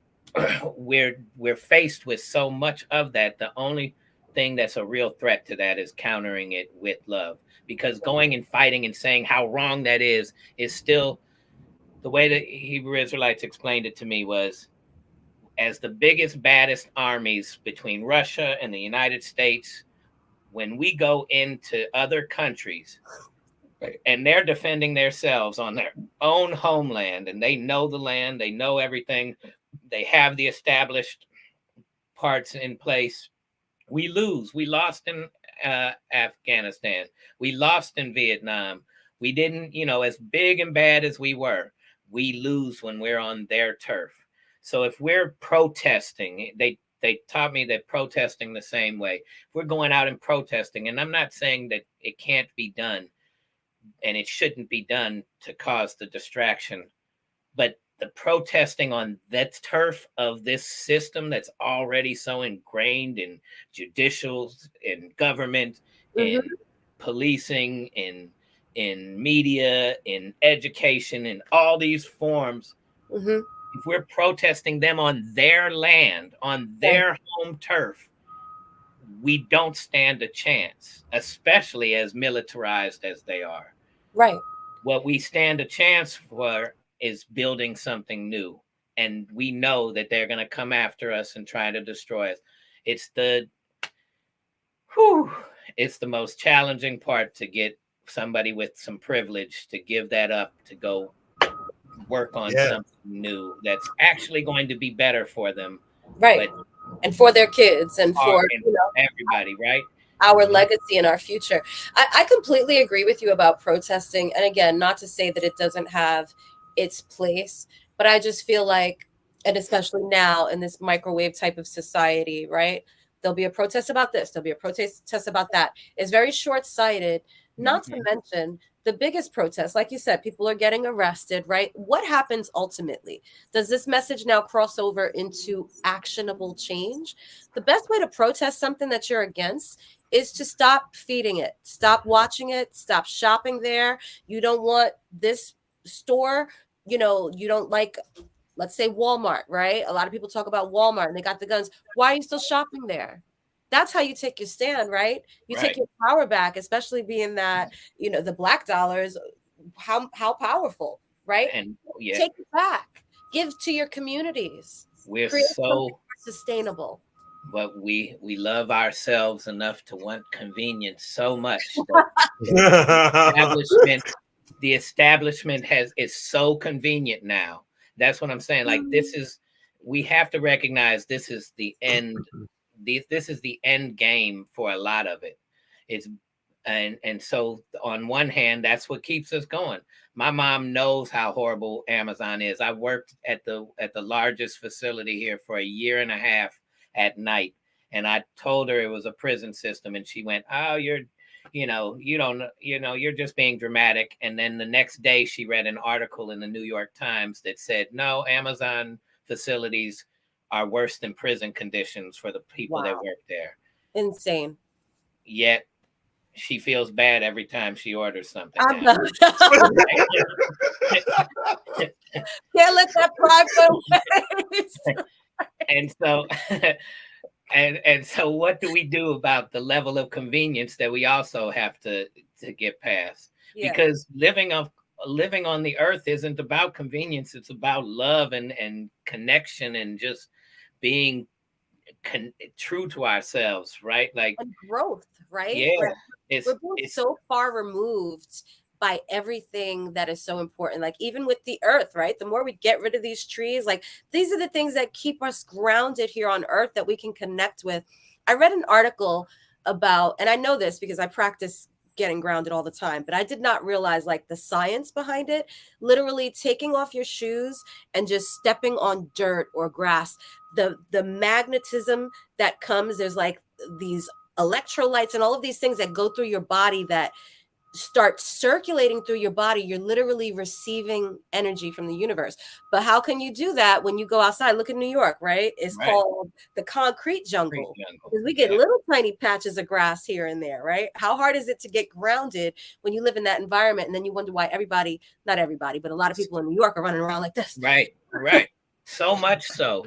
we're faced with so much of that. The only thing that's a real threat to that is countering it with love, because going and fighting and saying how wrong that is still the way that Hebrew Israelites explained it to me was, as the biggest baddest armies between Russia and the United States, when we go into other countries and they're defending themselves on their own homeland, and they know the land, they know everything, they have the established parts in place, we lose. We lost in Afghanistan, we lost in Vietnam. We didn't, as big and bad as we lose when we're on their turf. So if we're protesting, they taught me that protesting the same way, if we're going out and protesting, and I'm not saying that it can't be done and it shouldn't be done to cause the distraction, but the protesting on that turf of this system that's already so ingrained in judicials, in government, in mhm, policing, in media, in education, in all these forms, mhm. if we're protesting them on their land, on Yeah, their home turf, we don't stand a chance, especially as militarized as they are. right. What we stand a chance for is building something new. And we know that they're going to come after us and try to destroy us. It's the whew, it's the most challenging part, to get somebody with some privilege to give that up, to go work on Yeah. something new that's actually going to be better for them, Right. but And for their kids and are for, and everybody, right? our Mhm. legacy and our future. I completely agree with you about protesting. And again, not to say that it doesn't have its place, but I just feel like, and especially now in this microwave type of society, right? There'll be a protest about this, there'll be a protest about that. It's very short sighted, not to Mhm. mention the biggest protest. Like you said, people are getting arrested, right? What happens ultimately? Does this message now cross over into actionable change? The best way to protest something that you're against is to stop feeding it, stop watching it, stop shopping there. You don't want this store, you don't like, let's say Walmart, right? A lot of people talk about Walmart and they got the guns. Why are you still shopping there? That's how you take your stand, right? You take Right. your power back, especially being that, the black dollars, how powerful, right? And yeah, Take it back. Give to your communities. we're Create something so more sustainable. but we love ourselves enough to want convenience so much that establishment the establishment is so convenient now. That's what I'm saying. Like, this is we have to recognize this is the end. This is the end game for a lot of it. It's and so on one hand, that's what keeps us going. My mom knows how horrible Amazon is. I worked at the largest facility here for a year and a half at night, and I told her it was a prison system, and she went, "Oh, you don't, you're just being dramatic." And then the next day, she read an article in the New York Times that said, "No, Amazon facilities are worse than prison conditions for the people that Wow. work there." Insane. Yet she feels bad every time she orders something I'm now. not. Can't let that pride go waste. And so and so what do we do about the level of convenience that we also have to get past? Yeah. Because living on the earth isn't about convenience, it's about love and connection, and just being true to ourselves, right? Like, And growth, right? yeah, We're being it's so far removed by everything that is so important. Like even with the earth, right? The more we get rid of these trees, like these are the things that keep us grounded here on earth that we can connect with. I read an article about, and I know this because I practice getting grounded all the time, but I did not realize like the science behind it. Literally taking off your shoes and just stepping on dirt or grass, the magnetism that comes, there's like these electrolytes and all of these things that go through your body that start circulating through your body. You're literally receiving energy from the universe. But how can you do that when you go outside? Look at New York, right? It's called the concrete jungle, because we get little tiny patches of grass here and there, right? How hard is it to get grounded when you live in that environment? And then you wonder why not everybody, but a lot of people in New York are running around like this. Right. So much so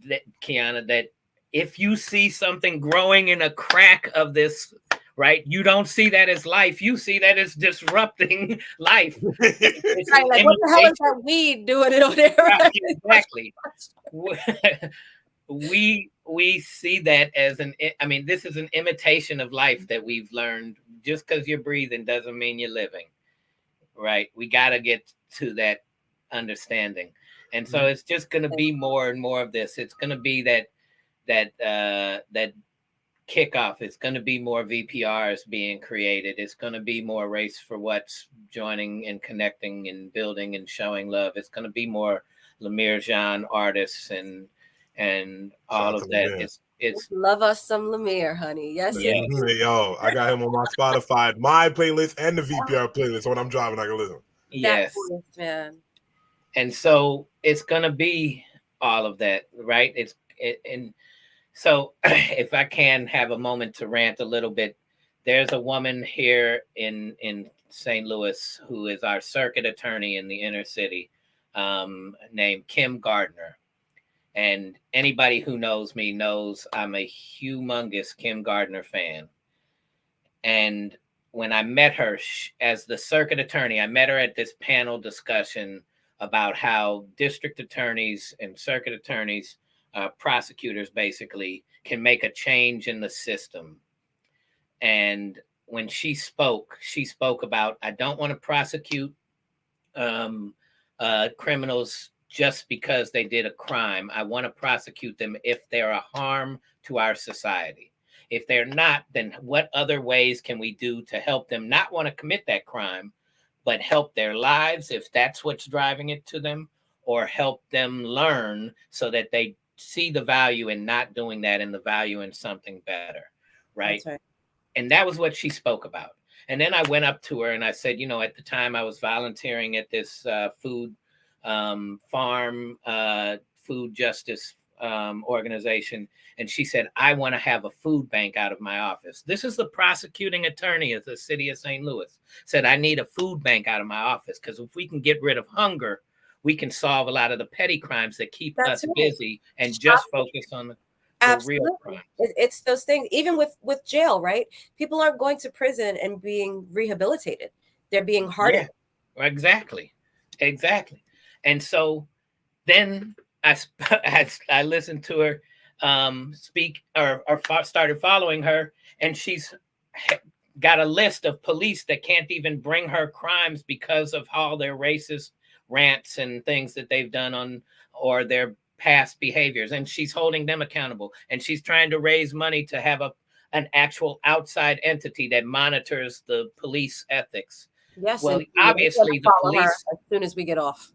that, Kiana, that if you see something growing in a crack of this, right, you don't see that as life. You see that as disrupting life. It's right, like, what the hell is that weed doing it over there? Right, exactly. We see that as this is an imitation of life that we've learned. Just because you're breathing doesn't mean you're living. Right. We got to get to that understanding. And so it's just going to be more and more of this. It's going to be that kickoff. It's going to be more VPRs being created. It's going to be more Race for What's joining and connecting and building and showing love. It's going to be more Lemire Jean artists and all of that. It's love us some Lemire, honey. Yes. Yo, I got him on my Spotify, my playlist, and the VPR playlist. So when I'm driving, I can listen. Yes, voice, man. And so it's gonna be all of that, right? And so if I can have a moment to rant a little bit, there's a woman here in St. Louis who is our circuit attorney in the inner city, named Kim Gardner. And anybody who knows me knows I'm a humongous Kim Gardner fan. And when I met her as the circuit attorney, I met her at this panel discussion about how district attorneys and circuit attorneys, prosecutors basically, can make a change in the system. And when she spoke about, I don't want to prosecute criminals just because they did a crime. I want to prosecute them if they're a harm to our society. If they're not, then what other ways can we do to help them not want to commit that crime, but help their lives if that's what's driving it to them, or help them learn so that they see the value in not doing that and the value in something better, right? That's right. And that was what she spoke about. And then I went up to her and I said, at the time I was volunteering at this food justice organization. And she said, I want to have a food bank out of my office. This is the prosecuting attorney of the city of St. Louis. Said, I need a food bank out of my office, because if we can get rid of hunger, we can solve a lot of the petty crimes that keep us busy and just focus on the real crime. It's those things, even with jail, right? People aren't going to prison and being rehabilitated. They're being hardened. Yeah, exactly. And so then I listened to her speak or started following her, and she's got a list of police that can't even bring her crimes because of all their racist rants and things that they've done or their past behaviors, and she's holding them accountable, and she's trying to raise money to have an actual outside entity that monitors the police ethics. Yes. Well, obviously the police, as soon as we get off.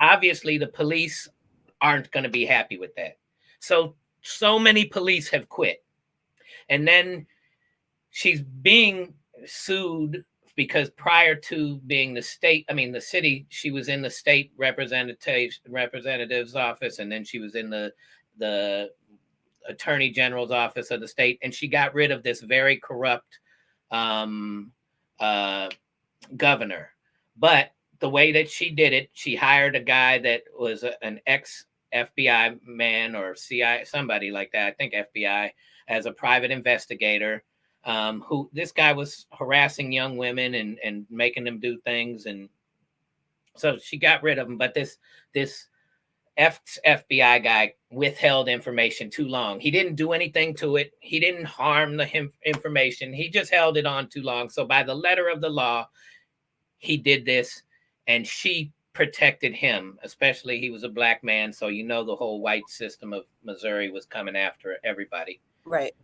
Obviously the police aren't going to be happy with that. So many police have quit. And then she's being sued because prior to being the city, she was in the state representative's office, and then she was in the attorney general's office of the state, and she got rid of this very corrupt governor. But the way that she did it, she hired a guy that was an ex-FBI man or CIA, somebody like that, I think FBI, as a private investigator. Who this guy was harassing young women and making them do things, and so she got rid of him. But this FBI guy withheld information too long. He didn't do anything to it. He didn't harm the information. He just held it on too long. So by the letter of the law, he did this, and she protected him. Especially, he was a black man, so the whole white system of Missouri was coming after everybody. Right.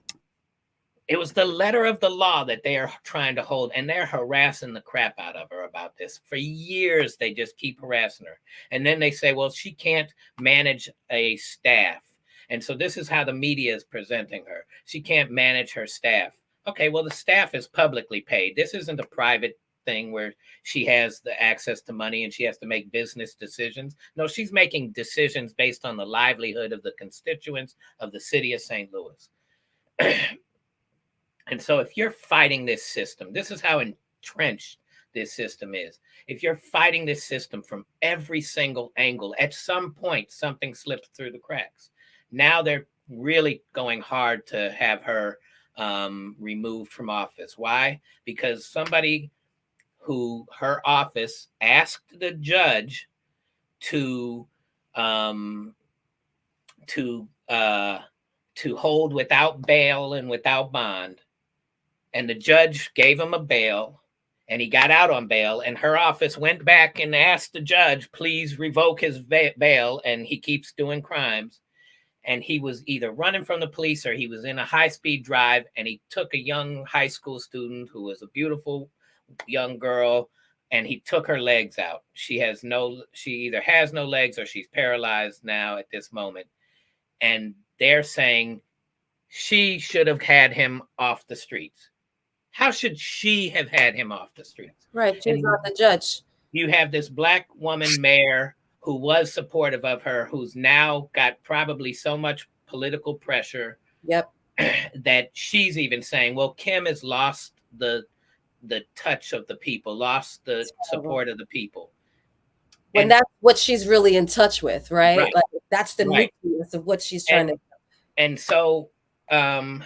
It was the letter of the law that they are trying to hold, and they're harassing the crap out of her about this. For years, they just keep harassing her. And then they say, well, she can't manage a staff. And so this is how the media is presenting her. She can't manage her staff. Okay, well, the staff is publicly paid. This isn't a private thing where she has the access to money and she has to make business decisions. No, she's making decisions based on the livelihood of the constituents of the city of St. Louis. And so if you're fighting this system, this is how entrenched this system is. If you're fighting this system from every single angle, at some point, something slips through the cracks. Now they're really going hard to have her removed from office. Why? Because somebody who her office asked the judge to hold without bail and without bond, and the judge gave him a bail, and he got out on bail, and her office went back and asked the judge, please revoke his bail, and he keeps doing crimes. And he was either running from the police or he was in a high-speed drive, and he took a young high school student who was a beautiful young girl, and he took her legs out. She either has no legs or she's paralyzed now at this moment. And they're saying she should have had him off the streets. How should she have had him off the streets? Right. She's not the judge. You have this Black woman mayor who was supportive of her, who's now got probably so much political pressure. Yep. That she's even saying, well, Kim has lost the touch of the people, lost the support of the people. When that's what she's really in touch with, right? Like that's the nucleus of what she's trying to do. And so, and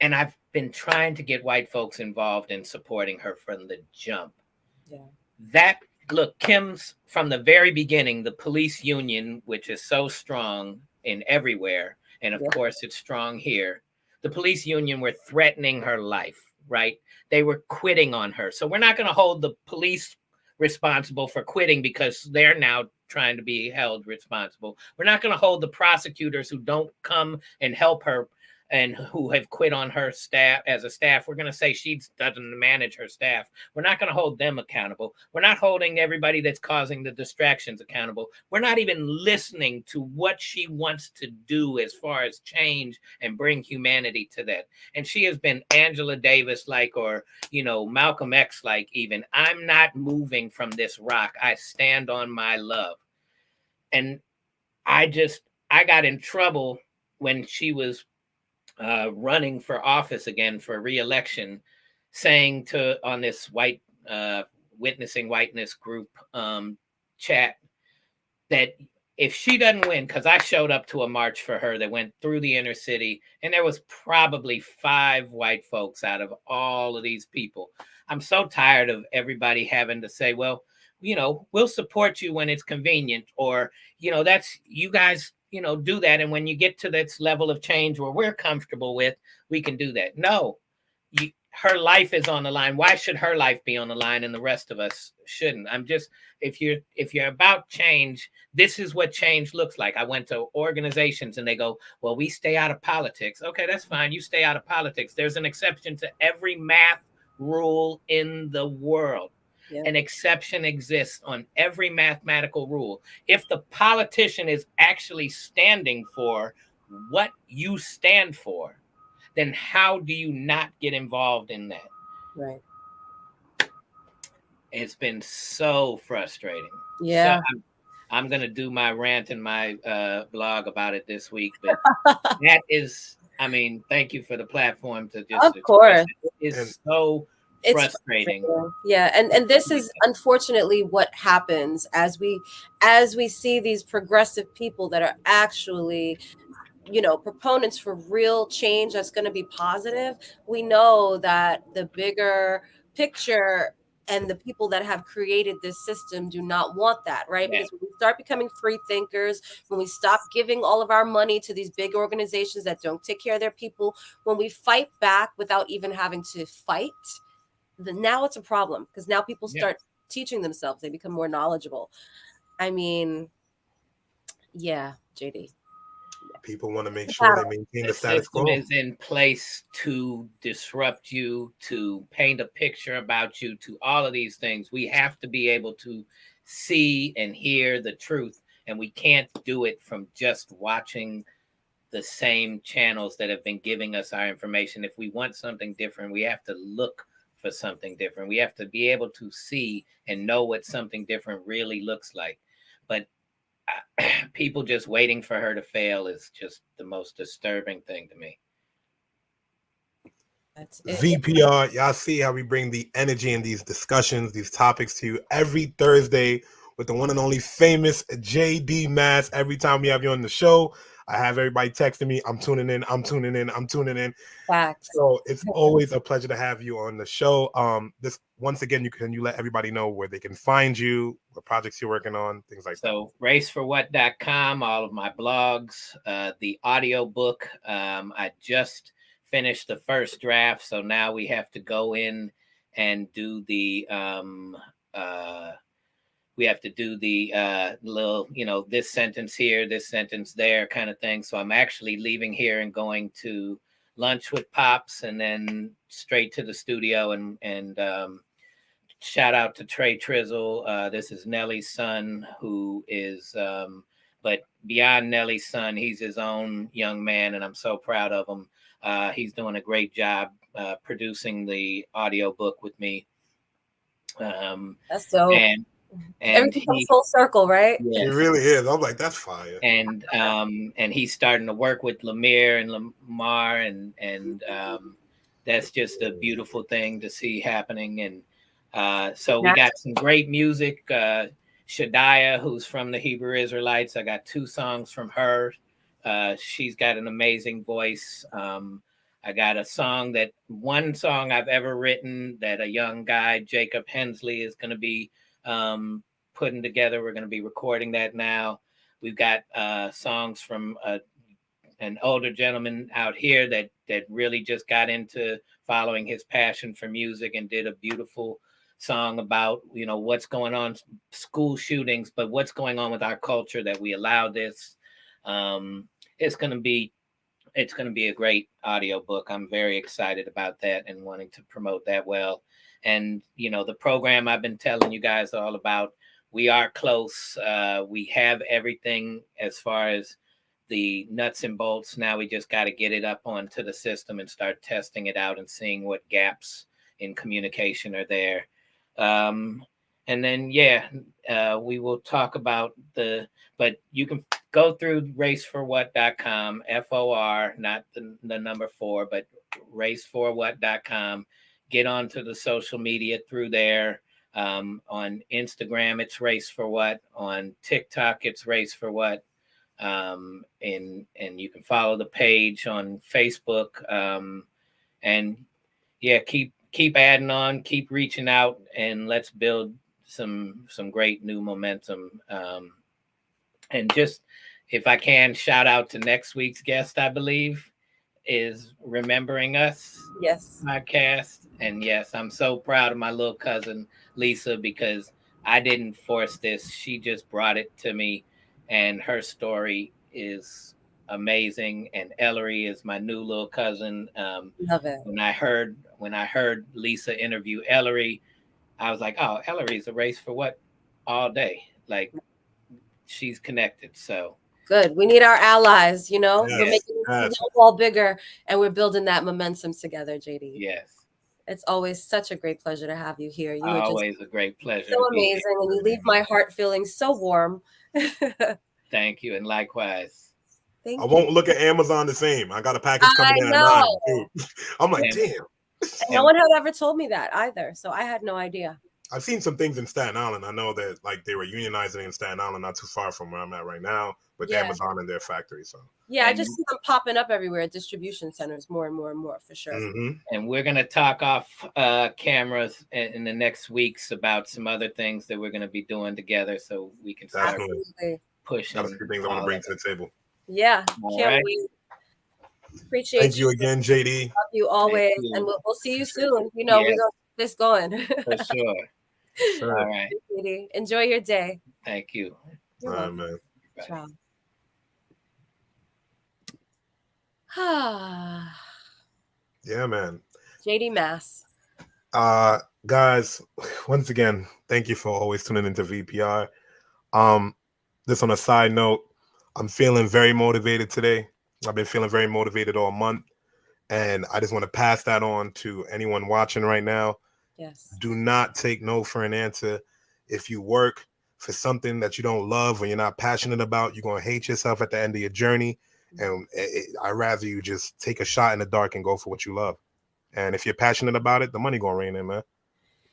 I've been trying to get white folks involved in supporting her from the jump. Yeah. Look, Kim's from the very beginning, the police union, which is so strong in everywhere, and of course it's strong here. The police union were threatening her life, right? They were quitting on her. So we're not going to hold the police responsible for quitting because they're now trying to be held responsible. We're not going to hold the prosecutors who don't come and help her and who have quit on her staff as a staff. We're going to say she doesn't manage her staff. We're not going to hold them accountable. We're not holding everybody that's causing the distractions accountable. We're not even listening to what she wants to do as far as change and bring humanity to that. And she has been Angela Davis like, or, Malcolm X like even. I'm not moving from this rock. I stand on my love. And I got in trouble when she was running for office again for re-election, saying on this witnessing whiteness group chat that if she doesn't win, because I showed up to a march for her that went through the inner city, and there was probably 5 white folks out of all of these people. I'm so tired of everybody having to say, well, we'll support you when it's convenient, or, that's you guys, do that. And when you get to this level of change where we're comfortable with, we can do that. No, her life is on the line. Why should her life be on the line and the rest of us shouldn't? If you're about change, this is what change looks like. I went to organizations and they go, well, we stay out of politics. Okay, that's fine. You stay out of politics. There's an exception to every math rule in the world. Yeah. An exception exists on every mathematical rule. If the politician is actually standing for what you stand for, then how do you not get involved in that? Right. It's been so frustrating. Yeah. So I'm going to do my rant in my blog about it this week. But that is, thank you for the platform to just. Of course. It's so frustrating. Yeah, and this is unfortunately what happens as we see these progressive people that are actually proponents for real change that's going to be positive. We know that the bigger picture and the people that have created this system do not want that, right? Yeah. Because when we start becoming free thinkers, when we stop giving all of our money to these big organizations that don't take care of their people, when we fight back without even having to fight, now it's a problem, because now people start teaching themselves. They become more knowledgeable. JD. People want to make sure they maintain the status quo. The system is in place to disrupt you, to paint a picture about you, to all of these things. We have to be able to see and hear the truth, and we can't do it from just watching the same channels that have been giving us our information. If we want something different, we have to look for something different. We have to be able to see and know what something different really looks like. But people just waiting for her to fail is just the most disturbing thing to me. That's it. VPR, y'all see how we bring the energy in these discussions, these topics to you every Thursday with the one and only famous JD Mass. Every time we have you on the show, I have everybody texting me, I'm tuning in, I'm tuning in, I'm tuning in. Facts. So it's always a pleasure to have you on the show. This once again, you let everybody know where they can find you, what projects you're working on, things like that. So raceforwhat.com, all of my blogs, the audio book. I just finished the first draft, so now we have to go in and do the little, this sentence here, this sentence there kind of thing. So I'm actually leaving here and going to lunch with Pops and then straight to the studio and shout out to Trey Trizzle. This is Nelly's son, who is but beyond Nelly's son, he's his own young man, and I'm so proud of him. He's doing a great job producing the audio book with me. That's dope. And everything comes full circle, right? Yes. It really is. I'm like, that's fire. And he's starting to work with Lemire and Lamar, and that's just a beautiful thing to see happening. And so we got some great music. Shadiah, who's from the Hebrew Israelites, I got 2 songs from her. She's got an amazing voice. I got one song I've ever written that a young guy, Jacob Hensley, is going to be putting together. We're going to be recording that now. We've got songs from an older gentleman out here that really just got into following his passion for music and did a beautiful song about, what's going on, school shootings, but what's going on with our culture that we allow this. It's going to be a great audio book. I'm very excited about that and wanting to promote that well. And, the program I've been telling you guys all about, we are close. We have everything as far as the nuts and bolts. Now we just got to get it up onto the system and start testing it out and seeing what gaps in communication are there. And then, we will talk about but you can go through raceforwhat.com, FOR, not the number 4, but raceforwhat.com. Get onto the social media through there. On Instagram, it's Race for What. On TikTok, it's Race for What. And you can follow the page on Facebook. Keep adding on, keep reaching out, and let's build some great new momentum. And just, if I can, shout out to next week's guest, I believe, is Remembering Us. Yes. Podcast. And yes, I'm so proud of my little cousin, Lisa, because I didn't force this. She just brought it to me, and her story is amazing. And Ellery is my new little cousin. Love it. When I heard Lisa interview Ellery, I was like, oh, Ellery's a Race for What all day. Like, she's connected. So good. We need our allies, We're making the wall bigger, and we're building that momentum together, JD. Yes. It's always such a great pleasure to have you here. You always a great pleasure. So amazing, and you leave my heart feeling so warm. Thank you, and likewise. I won't look at Amazon the same. I got a package coming in at 9 too. I'm like, damn. No one had ever told me that either, so I had no idea. I've seen some things in Staten Island. I know that they were unionizing in Staten Island, not too far from where I'm at right now, with Amazon and their factory. So I just see them popping up everywhere at distribution centers, more and more and more, for sure. Mm-hmm. And we're gonna talk off cameras in the next weeks about some other things that we're gonna be doing together, so we can start pushing. That's a few things I want to bring to the table. Yeah, can't wait. Appreciate Thank you again, JD. Love you always, and we'll see you soon. We're gonna get this going. For sure. Sure. All right. Enjoy your day. Thank you. All right, man. Ciao. Yeah, man. JD Mass. Guys, once again, thank you for always tuning into VPR. Just on a side note, I'm feeling very motivated today. I've been feeling very motivated all month. And I just want to pass that on to anyone watching right now. Yes. Do not take no for an answer. If you work for something that you don't love or you're not passionate about, you're going to hate yourself at the end of your journey. And I'd rather you just take a shot in the dark and go for what you love. And if you're passionate about it, the money going to rain in, man.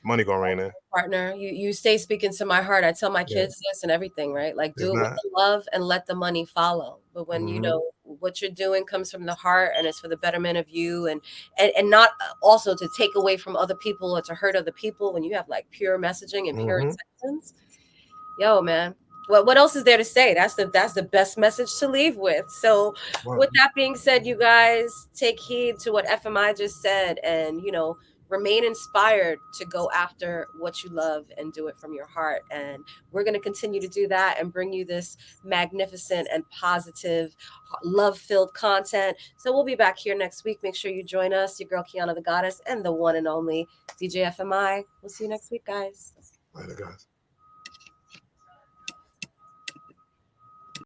Money going to rain in. Partner, you stay speaking to my heart. I tell my Yeah. kids this and everything, right? Like, It's do it with not. the love and let the money follow. But when you Mhm. know what you're doing comes from the heart and it's for the betterment of you, and not also to take away from other people or to hurt other people, when you have like pure messaging and pure Mhm. intentions, yo, man. What else is there to say? That's the best message to leave with. So Well, with that being said, you guys take heed to what FMI just said, and remain inspired to go after what you love and do it from your heart. And we're going to continue to do that and bring you this magnificent and positive, love-filled content. So we'll be back here next week. Make sure you join us, your girl Kiana the Goddess, and the one and only DJ FMI. We'll see you next week, guys. later, guys.